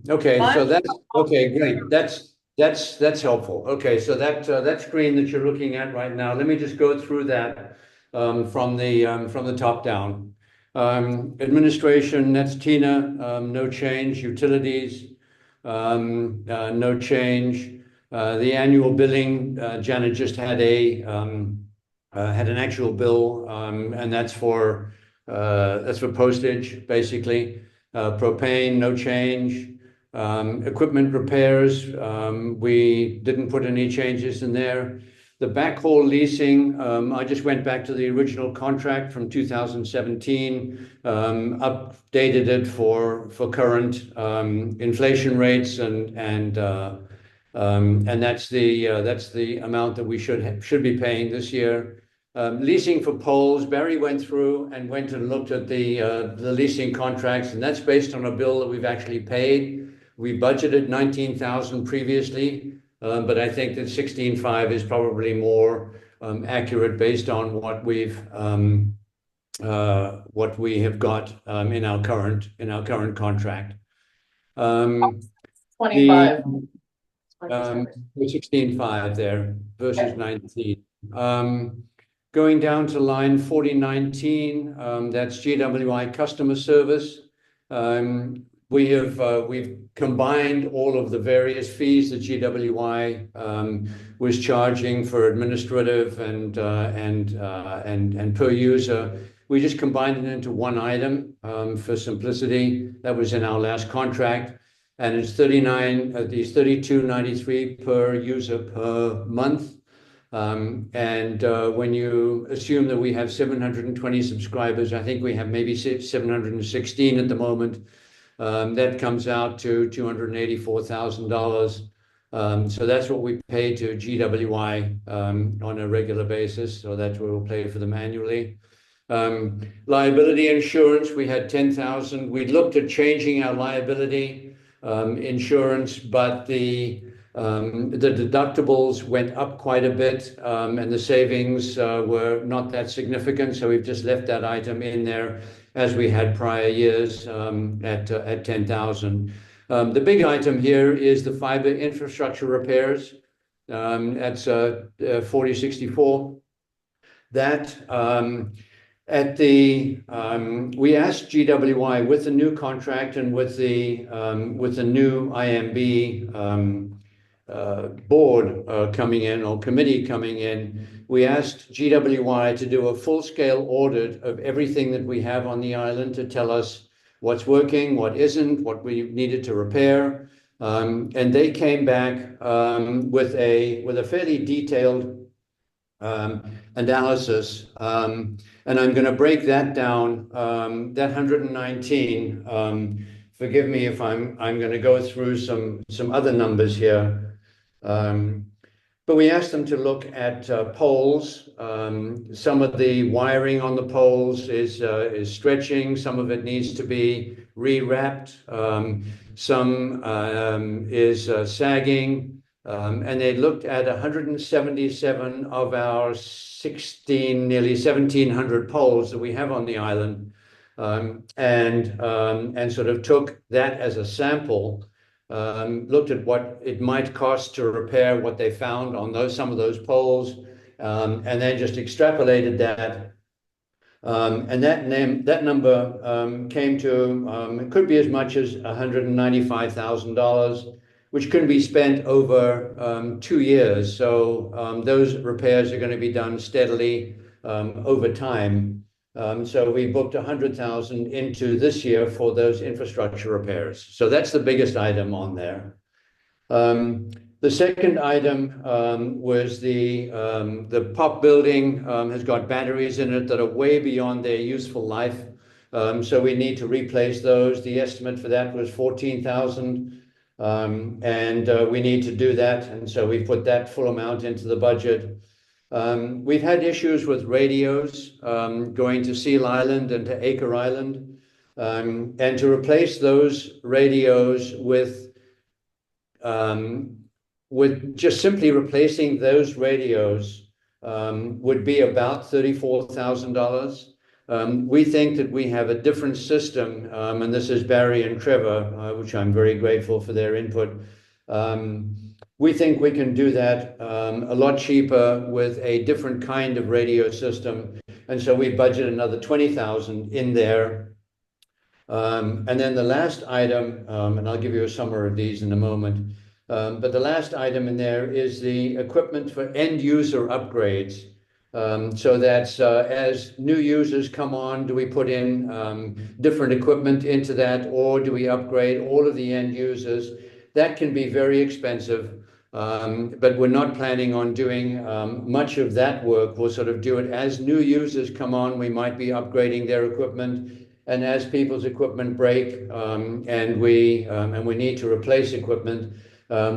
[SPEAKER 9] okay, so that's, okay, great, that's helpful. Okay, so that screen that you're looking at right now, let me just go through that from the top down. Administration, that's Tina, no change. Utilities, no change. The annual billing, Janet just had an actual bill, and that's for postage, basically. Propane, no change. Equipment repairs, we didn't put any changes in there. The backhaul leasing, I just went back to the original contract from 2017, updated it for current inflation rates, and that's the amount that we should be paying this year. Leasing for poles, Barry went through and looked at the leasing contracts, and that's based on a bill that we've actually paid. We budgeted 19,000 previously, but I think that 16.5 is probably more accurate based on what we have got in our current contract.
[SPEAKER 3] 25.
[SPEAKER 9] 16.5 there versus 19. Going down to line 4019, that's GWI customer service. We've combined all of the various fees that GWI was charging for administrative and per user. We just combined it into one item for simplicity. That was in our last contract, and it's $32.93 per user per month. And when you assume that we have 720 subscribers, I think we have maybe 716 at the moment. That comes out to $284,000. So that's what we pay to GWI on a regular basis. So that's what we'll pay for them annually. Liability insurance, we had 10,000. We looked at changing our liability insurance, but the deductibles went up quite a bit, and the savings were not that significant. So we've just left that item in there as we had prior years at 10,000. The big item here is the fiber infrastructure repairs. That's 4064. That we asked GWI with the new contract and with the new IMB board coming in, or committee coming in, we asked GWI to do a full-scale audit of everything that we have on the island, to tell us what's working, what isn't, what we needed to repair. And they came back with a fairly detailed analysis. And I'm going to break that down, that 119. Forgive me if I'm going to go through some other numbers here. But we asked them to look at poles. Some of the wiring on the poles is stretching. Some of it needs to be rewrapped. Some is sagging. And they looked at 177 of our nearly 1,700 poles that we have on the island, and sort of took that as a sample. Looked at what it might cost to repair what they found on some of those poles, and then just extrapolated that. And that number came to, it could be as much as $195,000, which can be spent over 2 years. So those repairs are going to be done steadily over time. So we booked 100,000 into this year for those infrastructure repairs. So that's the biggest item on there. The second item was the POP building has got batteries in it that are way beyond their useful life. So we need to replace those. The estimate for that was 14,000. And we need to do that. And so we put that full amount into the budget. We've had issues with radios going to Seal Island and to Acre Island. And to replace those radios with just simply replacing those radios would be about $34,000. We think that we have a different system, and this is Barry and Trevor, which I'm very grateful for their input. We think we can do that a lot cheaper with a different kind of radio system. And so we budget another 20,000 in there. And then the last item, and I'll give you a summary of these in a moment, but the last item in there is the equipment for end user upgrades. So that's as new users come on, do we put in different equipment into that, or do we upgrade all of the end users? That can be very expensive, but we're not planning on doing much of that work. We'll sort of do it as new users come on. We might be upgrading their equipment, and as people's equipment break and we need to replace equipment,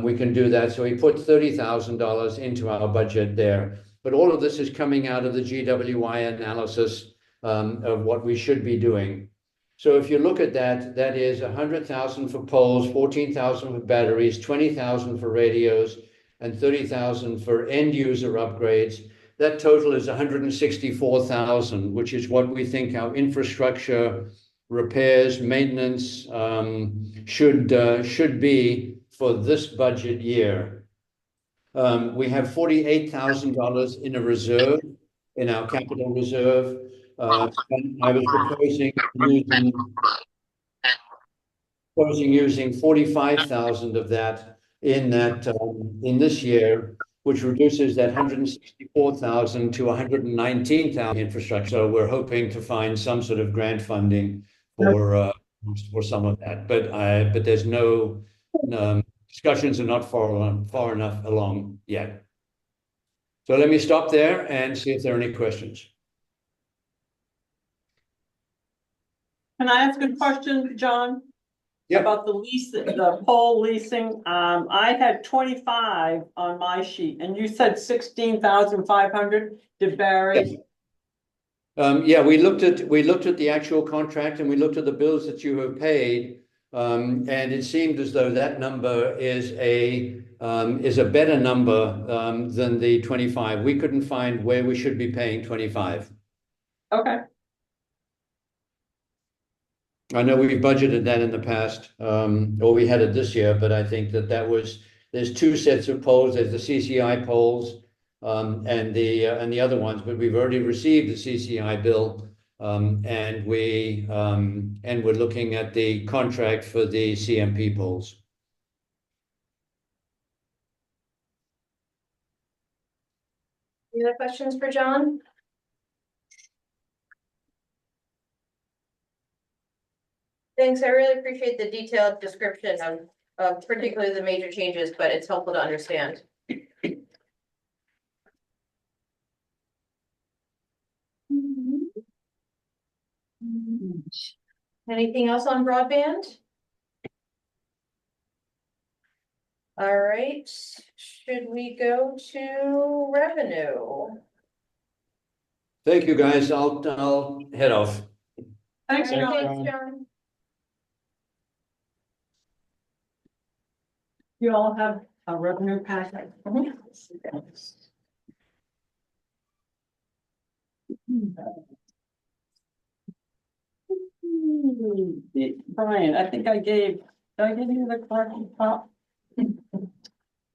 [SPEAKER 9] we can do that. So we put $30,000 into our budget there. But all of this is coming out of the GWI analysis of what we should be doing. So if you look at that, that is 100,000 for poles, 14,000 for batteries, 20,000 for radios, and 30,000 for end user upgrades. That total is 164,000, which is what we think our infrastructure repairs, maintenance should be for this budget year. We have $48,000 in a reserve, in our capital reserve. And I was proposing using 45,000 of that in this year, which reduces that 164,000 to 119,000 infrastructure. So we're hoping to find some sort of grant funding for some of that, but there's no discussions are not far enough along yet. So let me stop there and see if there are any questions.
[SPEAKER 6] Can I ask a question, John?
[SPEAKER 9] Yeah.
[SPEAKER 6] About the lease, the pole leasing, I had 25 on my sheet and you said 16,500, did Barry?
[SPEAKER 9] Yeah, we looked at the actual contract and we looked at the bills that you have paid. And it seemed as though that number is a better number than the 25. We couldn't find where we should be paying 25.
[SPEAKER 6] Okay.
[SPEAKER 9] I know we've budgeted that in the past, or we had it this year, but I think there's two sets of poles. There's the CCI poles and the other ones, but we've already received the CCI bill, and we're looking at the contract for the CMP poles.
[SPEAKER 1] Any other questions for John? Thanks, I really appreciate the detailed description of particularly the major changes, but it's helpful to understand. Anything else on broadband? All right, should we go to revenue?
[SPEAKER 9] Thank you, guys. I'll head off.
[SPEAKER 6] Thanks, John.
[SPEAKER 1] Thanks, John.
[SPEAKER 6] You all have a revenue packet. Brian, I think did I give you the correct top?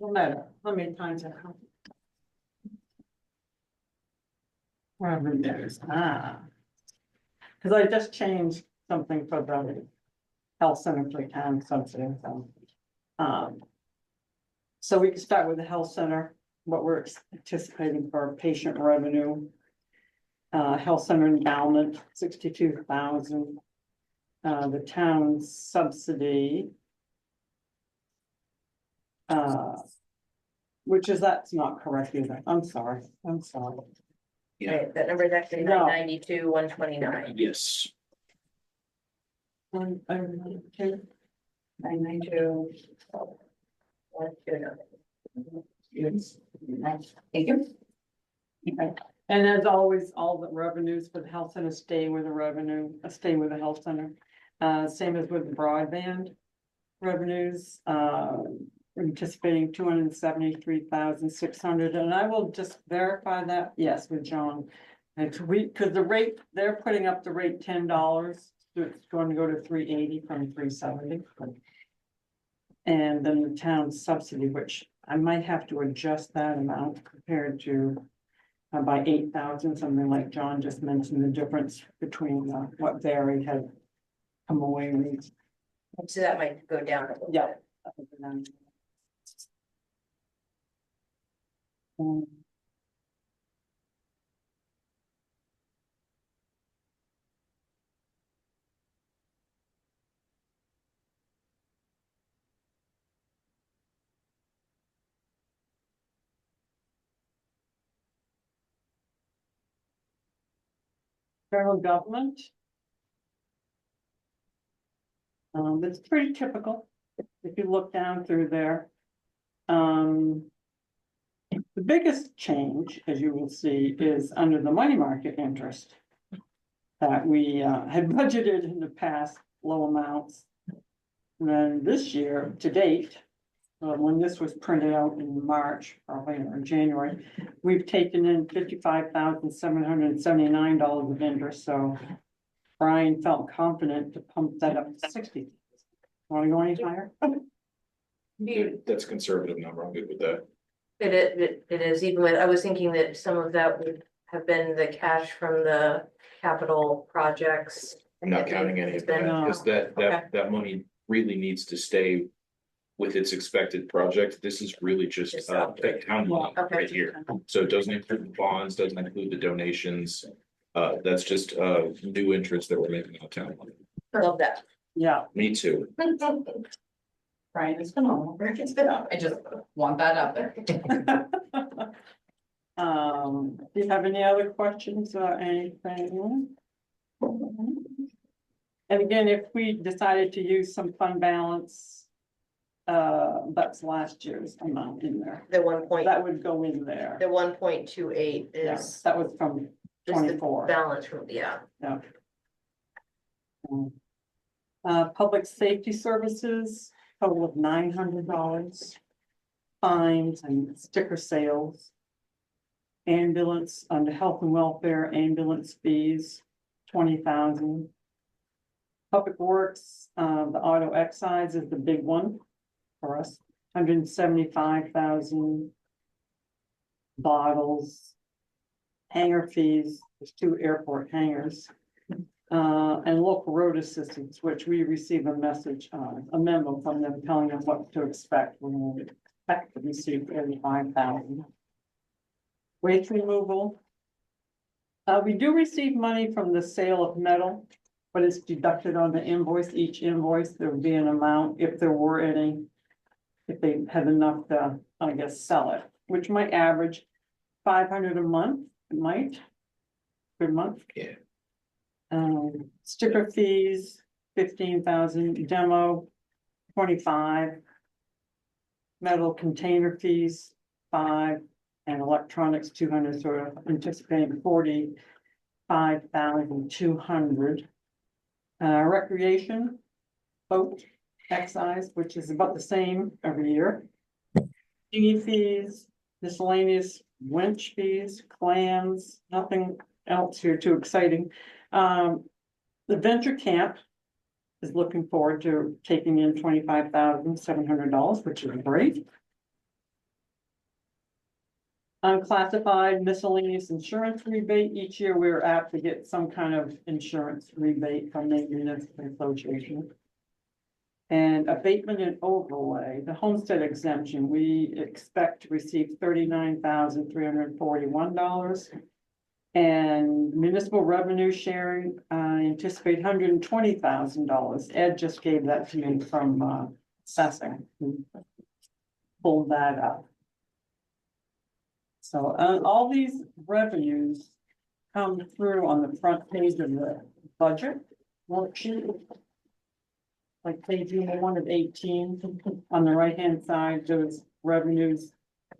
[SPEAKER 6] No matter, how many times I have. Revenues, because I just changed something for the health center for town something. So we can start with the health center, what we're anticipating for patient revenue. Health center endowment, 62,000. The town subsidy. Which is, that's not correct either. I'm sorry.
[SPEAKER 1] Right, that number is actually
[SPEAKER 6] No.
[SPEAKER 1] 992, 129.
[SPEAKER 5] Yes.
[SPEAKER 6] Okay.
[SPEAKER 1] 992. 129.
[SPEAKER 3] Thank you.
[SPEAKER 6] And as always, all the revenues for the health center stay with the revenue, stay with the health center. Same as with broadband revenues, anticipating 273,600, and I will just verify that, yes, with John. It's because the rate, they're putting up the rate $10, so it's going to go to 380 from 370. And then the town subsidy, which I might have to adjust that amount compared to by 8,000, something like John just mentioned, the difference between what Barry had come away with.
[SPEAKER 1] So that might go down a little
[SPEAKER 6] Yeah.
[SPEAKER 1] bit.
[SPEAKER 6] Federal government. It's pretty typical, if you look down through there. The biggest change, as you will see, is under the money market interest. That we had budgeted in the past low amounts. And then this year, to date, when this was printed out in March, probably or January, we've taken in $55,779 of interest, so Brian felt confident to pump that up to 60. Want to go any higher?
[SPEAKER 5] That's a conservative number. I'm good with that.
[SPEAKER 1] It is, even with, I was thinking that some of that would have been the cash from the capital projects.
[SPEAKER 5] I'm not counting any of that, because that money really needs to stay with its expected project. This is really just that town money
[SPEAKER 1] Okay.
[SPEAKER 5] right here. So it doesn't include the bonds, doesn't include the donations. That's just new interest that we're making on town money.
[SPEAKER 1] I love that.
[SPEAKER 6] Yeah,
[SPEAKER 5] Me too.
[SPEAKER 3] Brian, it's phenomenal. It's been up. I just want that out there.
[SPEAKER 6] do you have any other questions or anything? And again, if we decided to use some fund balance, that's last year's amount in there.
[SPEAKER 1] The 1 point,
[SPEAKER 6] That would go in there.
[SPEAKER 1] the 1.28
[SPEAKER 6] Yeah,
[SPEAKER 1] is
[SPEAKER 6] that was from
[SPEAKER 1] just the
[SPEAKER 6] 24.
[SPEAKER 1] balance from, yeah.
[SPEAKER 6] Yeah. Public safety services, total of $900. Fines and sticker sales. Ambulance, under health and welfare, ambulance fees, 20,000. Public works, the auto excise is the big one for us, 175,000. Bottles. Hangar fees, there's 2 airport hangars. And local road assistance, which we receive a message, a memo from them telling them what to expect. We expect to receive 35,000. Waste removal. We do receive money from the sale of metal, but it's deducted on the invoice. Each invoice, there would be an amount if there were any. If they had enough to, I guess, sell it, which might average 500 a month, it might. Per month.
[SPEAKER 5] Yeah.
[SPEAKER 6] Sticker fees, 15,000, demo, 25. Metal container fees, 5, and electronics, 200, so we're anticipating 45,200. Recreation, boat, excise, which is about the same every year. Dinghy fees, miscellaneous winch fees, clams, nothing else here too exciting. The venture camp is looking forward to taking in $25,700, which is great. Unclassified miscellaneous insurance rebate. Each year we're apt to get some kind of insurance rebate from the municipal association. And abatement and overlay, the homestead exemption, we expect to receive $39,341. And municipal revenue sharing, I anticipate $120,000. Ed just gave that to me from assessing. Pulled that up. So all these revenues come through on the front page of the budget worksheet. Like page 1 of 18, on the right-hand side, those revenues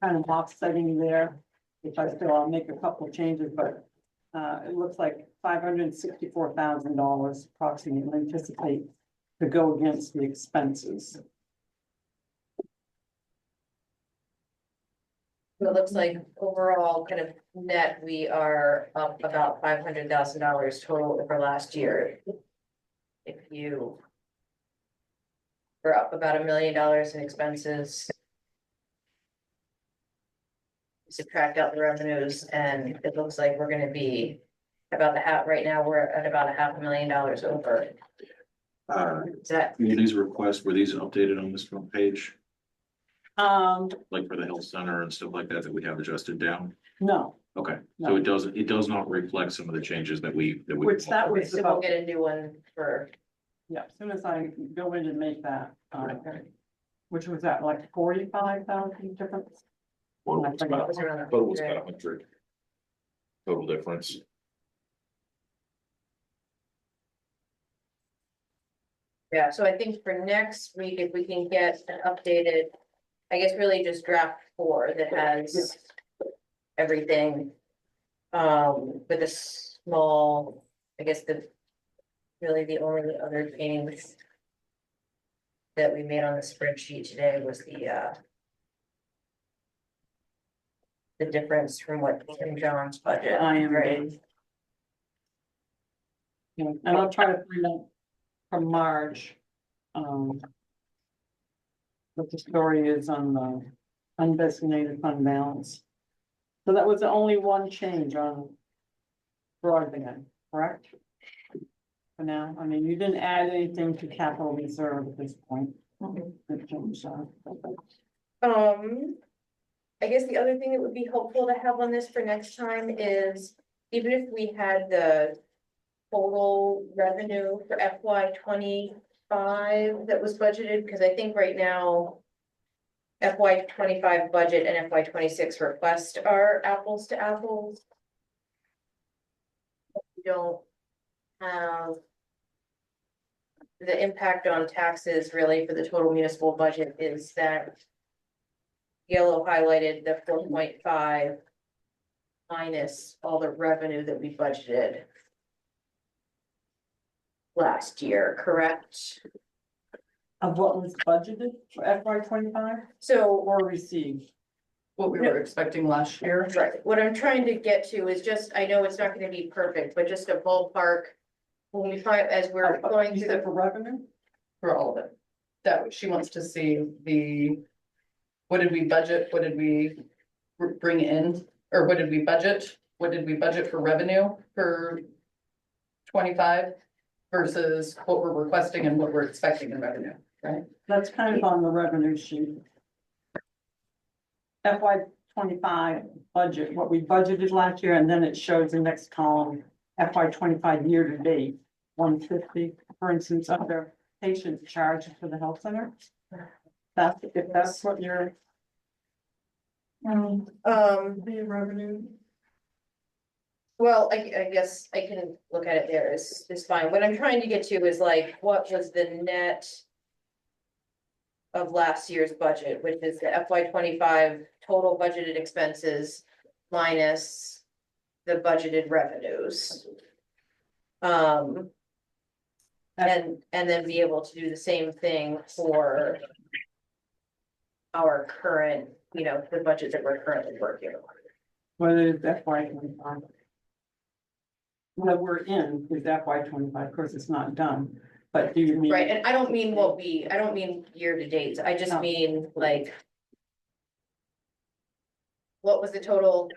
[SPEAKER 6] kind of offsetting there. Which I still, I'll make a couple of changes, but it looks like $564,000 approximately anticipate to go against the expenses.
[SPEAKER 1] So it looks like overall kind of net, we are up about $500,000 total over last year. If you. We're up about $1 million in expenses. Subtract out the revenues and it looks like we're gonna be about the half, right now, we're at about $500,000 over. Is that,
[SPEAKER 5] Were these requests, were these updated on this front page,
[SPEAKER 6] Um,
[SPEAKER 5] like for the health center and stuff like that, that we have adjusted down?
[SPEAKER 6] no,
[SPEAKER 5] Okay,
[SPEAKER 6] No.
[SPEAKER 5] so it does not reflect some of the changes that we.
[SPEAKER 6] which that was
[SPEAKER 1] so we'll
[SPEAKER 6] about,
[SPEAKER 1] get a new one for,
[SPEAKER 6] yeah, as soon as I go in and make that, which was that like 45,000 difference?
[SPEAKER 5] Well,
[SPEAKER 6] I
[SPEAKER 5] it's
[SPEAKER 6] forgot.
[SPEAKER 5] about-
[SPEAKER 1] was around
[SPEAKER 5] Total was about 100. Total difference.
[SPEAKER 1] yeah, so I think for next week, if we can get an updated. I guess really just draft 4 that has everything. With a small, I guess really the only other change. That we made on the spreadsheet today was the difference from what Tim John's budget.
[SPEAKER 6] I am
[SPEAKER 1] right?
[SPEAKER 6] Yeah, and I'll try to find out from Marge. What the story is on the undesignated fund balance. So that was the only one change on broadband, correct? For now, I mean, you didn't add anything to capital reserve at this point. It changed,
[SPEAKER 1] I guess the other thing that would be helpful to have on this for next time is, even if we had the total revenue for FY 25 that was budgeted, because I think right now FY 25 budget and FY 26 request are apples to apples. We don't have the impact on taxes really for the total municipal budget is that yellow highlighted the 4.5 minus all the revenue that we budgeted last year, correct?
[SPEAKER 6] Of what was budgeted for FY 25
[SPEAKER 1] So,
[SPEAKER 6] or received?
[SPEAKER 3] What we were expecting last year.
[SPEAKER 1] right, what I'm trying to get to is just, I know it's not gonna be perfect, but just a ballpark. When we find, as we're going
[SPEAKER 6] You
[SPEAKER 1] through
[SPEAKER 6] said
[SPEAKER 1] the,
[SPEAKER 6] for revenue?
[SPEAKER 3] For all of it. That she wants to see what did we budget, what did we bring in, or what did we budget? What did we budget for revenue for 25 versus what we're requesting and what we're expecting in revenue, right?
[SPEAKER 6] That's kind of on the revenue sheet. FY 25 budget, what we budgeted last year, and then it shows the next column, FY 25 year to date, 150, for instance, under patient charge for the health center. That's, if that's what you're. The revenue.
[SPEAKER 1] well, I guess I can look at it there is fine. What I'm trying to get to is like, what was the net of last year's budget, which is the FY 25 total budgeted expenses minus the budgeted revenues. And then be able to do the same thing for our current, the budget that we're currently working on.
[SPEAKER 6] Whether it's FY 25. What we're in is FY 25, of course, it's not done, but do you mean?
[SPEAKER 1] Right, and I don't mean I don't mean year to date, I just
[SPEAKER 6] No.
[SPEAKER 1] mean like. What was the total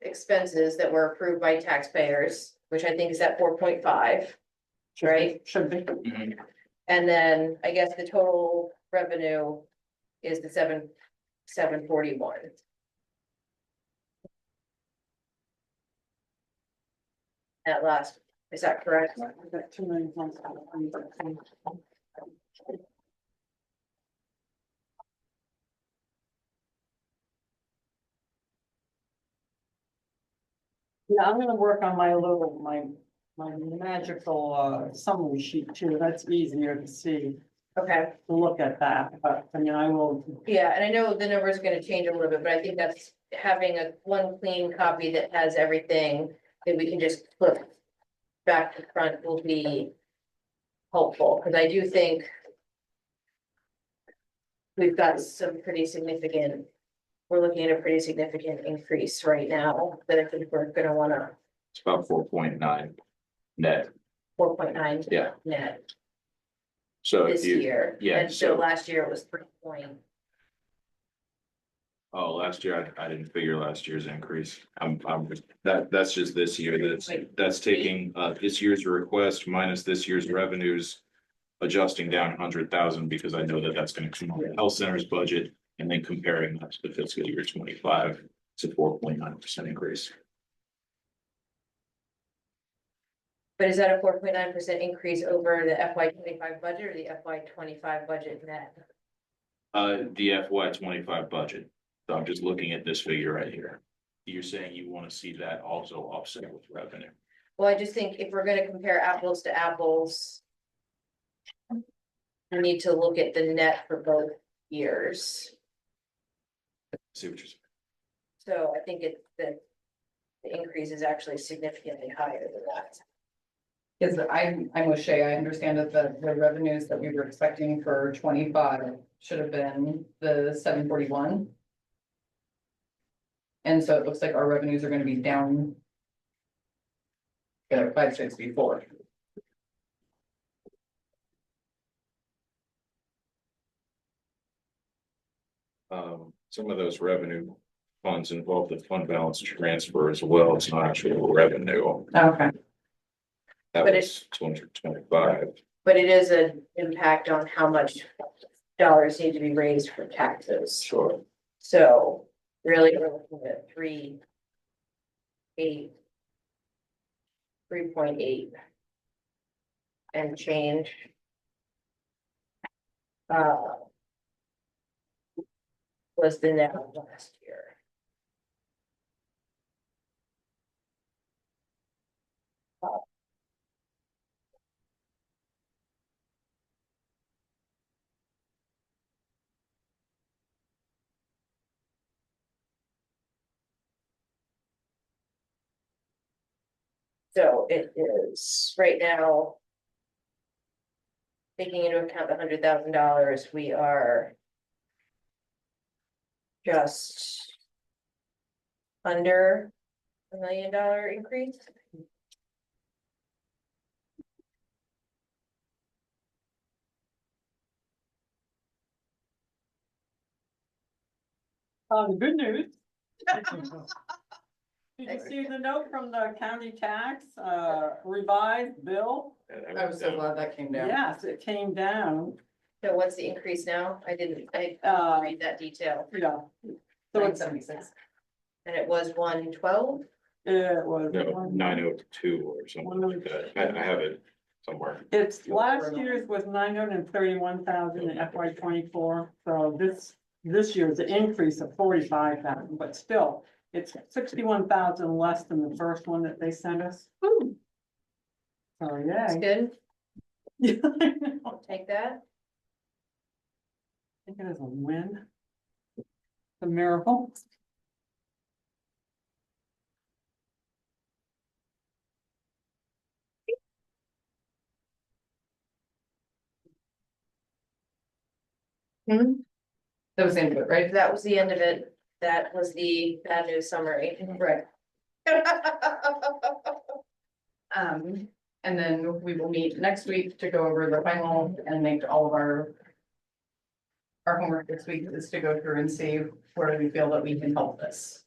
[SPEAKER 1] expenses that were approved by taxpayers, which I think is at 4.5, right?
[SPEAKER 6] Should be.
[SPEAKER 1] And then I guess the total revenue is the 741. at last, is that correct?
[SPEAKER 6] I've got too many ones. Yeah, I'm gonna work on my little, my magical, summary sheet too, that's easier to see,
[SPEAKER 1] Okay,
[SPEAKER 6] to look at that, but, I mean, I will.
[SPEAKER 1] yeah, and I know the number is gonna change a little bit, but I think that's having a one clean copy that has everything that we can just flip back to front will be helpful, because I do think we've got some pretty significant, we're looking at a pretty significant increase right now that I think we're gonna wanna
[SPEAKER 5] It's about 4.9 net.
[SPEAKER 1] 4.9
[SPEAKER 5] Yeah.
[SPEAKER 1] net
[SPEAKER 5] So if
[SPEAKER 1] this
[SPEAKER 5] you,
[SPEAKER 1] year.
[SPEAKER 5] yeah,
[SPEAKER 1] And so
[SPEAKER 5] so-
[SPEAKER 1] last year it was 3 point.
[SPEAKER 5] oh, last year, I didn't figure last year's increase. That's just this year. That's taking, this year's request minus this year's revenues. Adjusting down 100,000 because I know that that's gonna come out of the health center's budget and then comparing that to the fiscal year 25. It's a 4.9% increase.
[SPEAKER 1] But is that a 4.9% increase over the FY 25 budget or the FY 25 budget net?
[SPEAKER 5] The FY 25 budget. So I'm just looking at this figure right here. You're saying you want to see that also offset with revenue.
[SPEAKER 1] Well, I just think if we're gonna compare apples to apples. We need to look at the net for both years.
[SPEAKER 5] See what you're saying?
[SPEAKER 1] So I think the increase is actually significantly higher than that.
[SPEAKER 3] Is that I'm with Shay, I understand that the revenues that we were expecting for 25 should have been the 741. And so it looks like our revenues are gonna be down. At 564.
[SPEAKER 5] Some of those revenue funds involve the fund balance transfer as well. It's not actual revenue.
[SPEAKER 3] Okay.
[SPEAKER 5] That
[SPEAKER 1] But
[SPEAKER 5] was 225.
[SPEAKER 1] But it is an impact on how much dollars need to be raised for taxes.
[SPEAKER 5] Sure.
[SPEAKER 1] So really, we're looking at 3.8 and change. Was the net last year. So it is right now. Taking into account the $100,000, we are. Just. Under $1 million increase.
[SPEAKER 6] Good news. Did you see the note from the county tax, revised bill?
[SPEAKER 3] I was so glad that came down.
[SPEAKER 6] Yes, it came down,
[SPEAKER 1] So what's the increase now? I didn't read that detail.
[SPEAKER 6] yeah. So it's,
[SPEAKER 3] 976.
[SPEAKER 1] And it was 112?
[SPEAKER 6] it was.
[SPEAKER 5] No, 902 or something like that. I have it somewhere.
[SPEAKER 6] It's last year's was 931,000 in FY 24, so this year's an increase of 45,000, but still, it's 61,000 less than the first one that they sent us. So,
[SPEAKER 1] That's
[SPEAKER 6] yeah.
[SPEAKER 1] good.
[SPEAKER 6] Yeah, I know.
[SPEAKER 1] I'll take that.
[SPEAKER 6] I think it is a win. A miracle.
[SPEAKER 3] That was into it, right?
[SPEAKER 1] That was the end of it. That was the bad news summary.
[SPEAKER 3] Right. And then we will meet next week to go over the final and make all of our. Our homework this week is to go through and see where we feel that we can help this.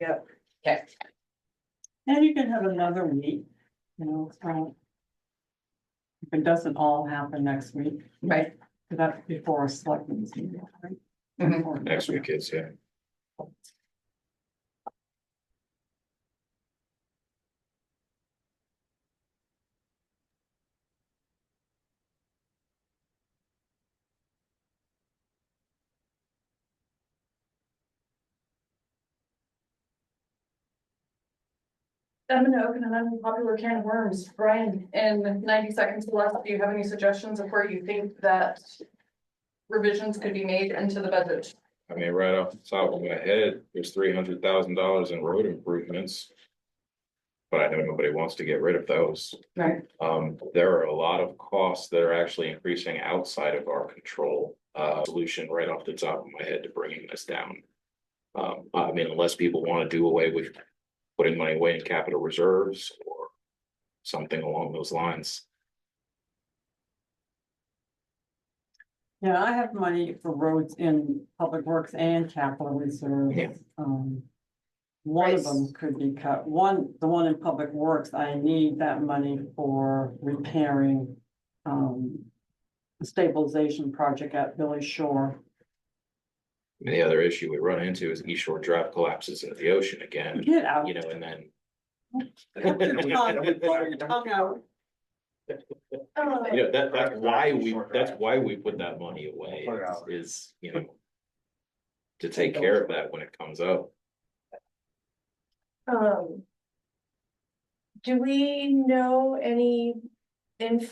[SPEAKER 1] Yep.
[SPEAKER 3] Okay,
[SPEAKER 6] And you can have another week, you know, so. If it doesn't all happen next week,
[SPEAKER 3] right.
[SPEAKER 6] that's before a selectmen's meeting, right?
[SPEAKER 3] Mhm.
[SPEAKER 5] Next week is, yeah.
[SPEAKER 3] I'm gonna open an unpopular can of worms. Brian, in 90 seconds left, do you have any suggestions of where you think that revisions could be made into the budget?
[SPEAKER 5] I mean, right off the top of my head, there's $300,000 in road improvements. But I know nobody wants to get rid of those.
[SPEAKER 3] Right.
[SPEAKER 5] There are a lot of costs that are actually increasing outside of our control. Solution right off the top of my head to bringing this down. I mean, unless people want to do away with putting money away in capital reserves or something along those lines.
[SPEAKER 6] Yeah, I have money for roads in public works and capital reserves.
[SPEAKER 5] Yeah.
[SPEAKER 6] One of them could be cut. The one in public works, I need that money for repairing, the stabilization project at Billy Shore.
[SPEAKER 5] And the other issue we run into is East Shore Drive collapses into the ocean again,
[SPEAKER 6] Get out.
[SPEAKER 5] you know, and then.
[SPEAKER 6] Cut your tongue out.
[SPEAKER 5] You know, that's why we put that money away is, you know. To take care of that when it comes up.
[SPEAKER 1] Do we know any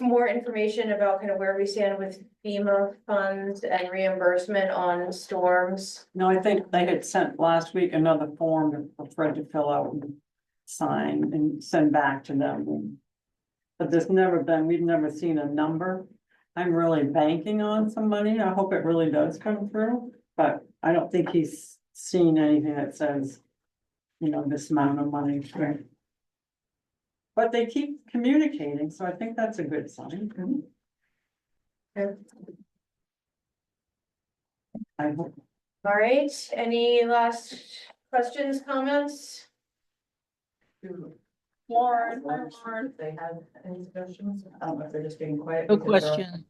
[SPEAKER 1] more information about kind of where we stand with FEMA funds and reimbursement on storms?
[SPEAKER 6] No, I think they had sent last week another form for Fred to fill out and sign and send back to them. But we've never seen a number. I'm really banking on some money. I hope it really does come through, but I don't think he's seen anything that says, you know, this amount of money. But they keep communicating, so I think that's a good sign.
[SPEAKER 1] Okay.
[SPEAKER 6] I hope.
[SPEAKER 1] All right, any last questions, comments?
[SPEAKER 6] Lauren,
[SPEAKER 3] If they have any suggestions, if they're just being quiet.
[SPEAKER 10] No
[SPEAKER 3] because they're-
[SPEAKER 10] question.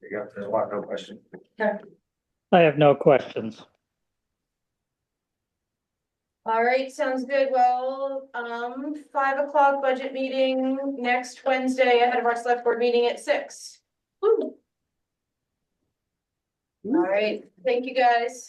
[SPEAKER 4] There's a lot, no question.
[SPEAKER 10] I have no questions.
[SPEAKER 1] All right, sounds good. Well, 5 o'clock budget meeting next Wednesday ahead of our select board meeting at 6. Woo. All right, thank you guys.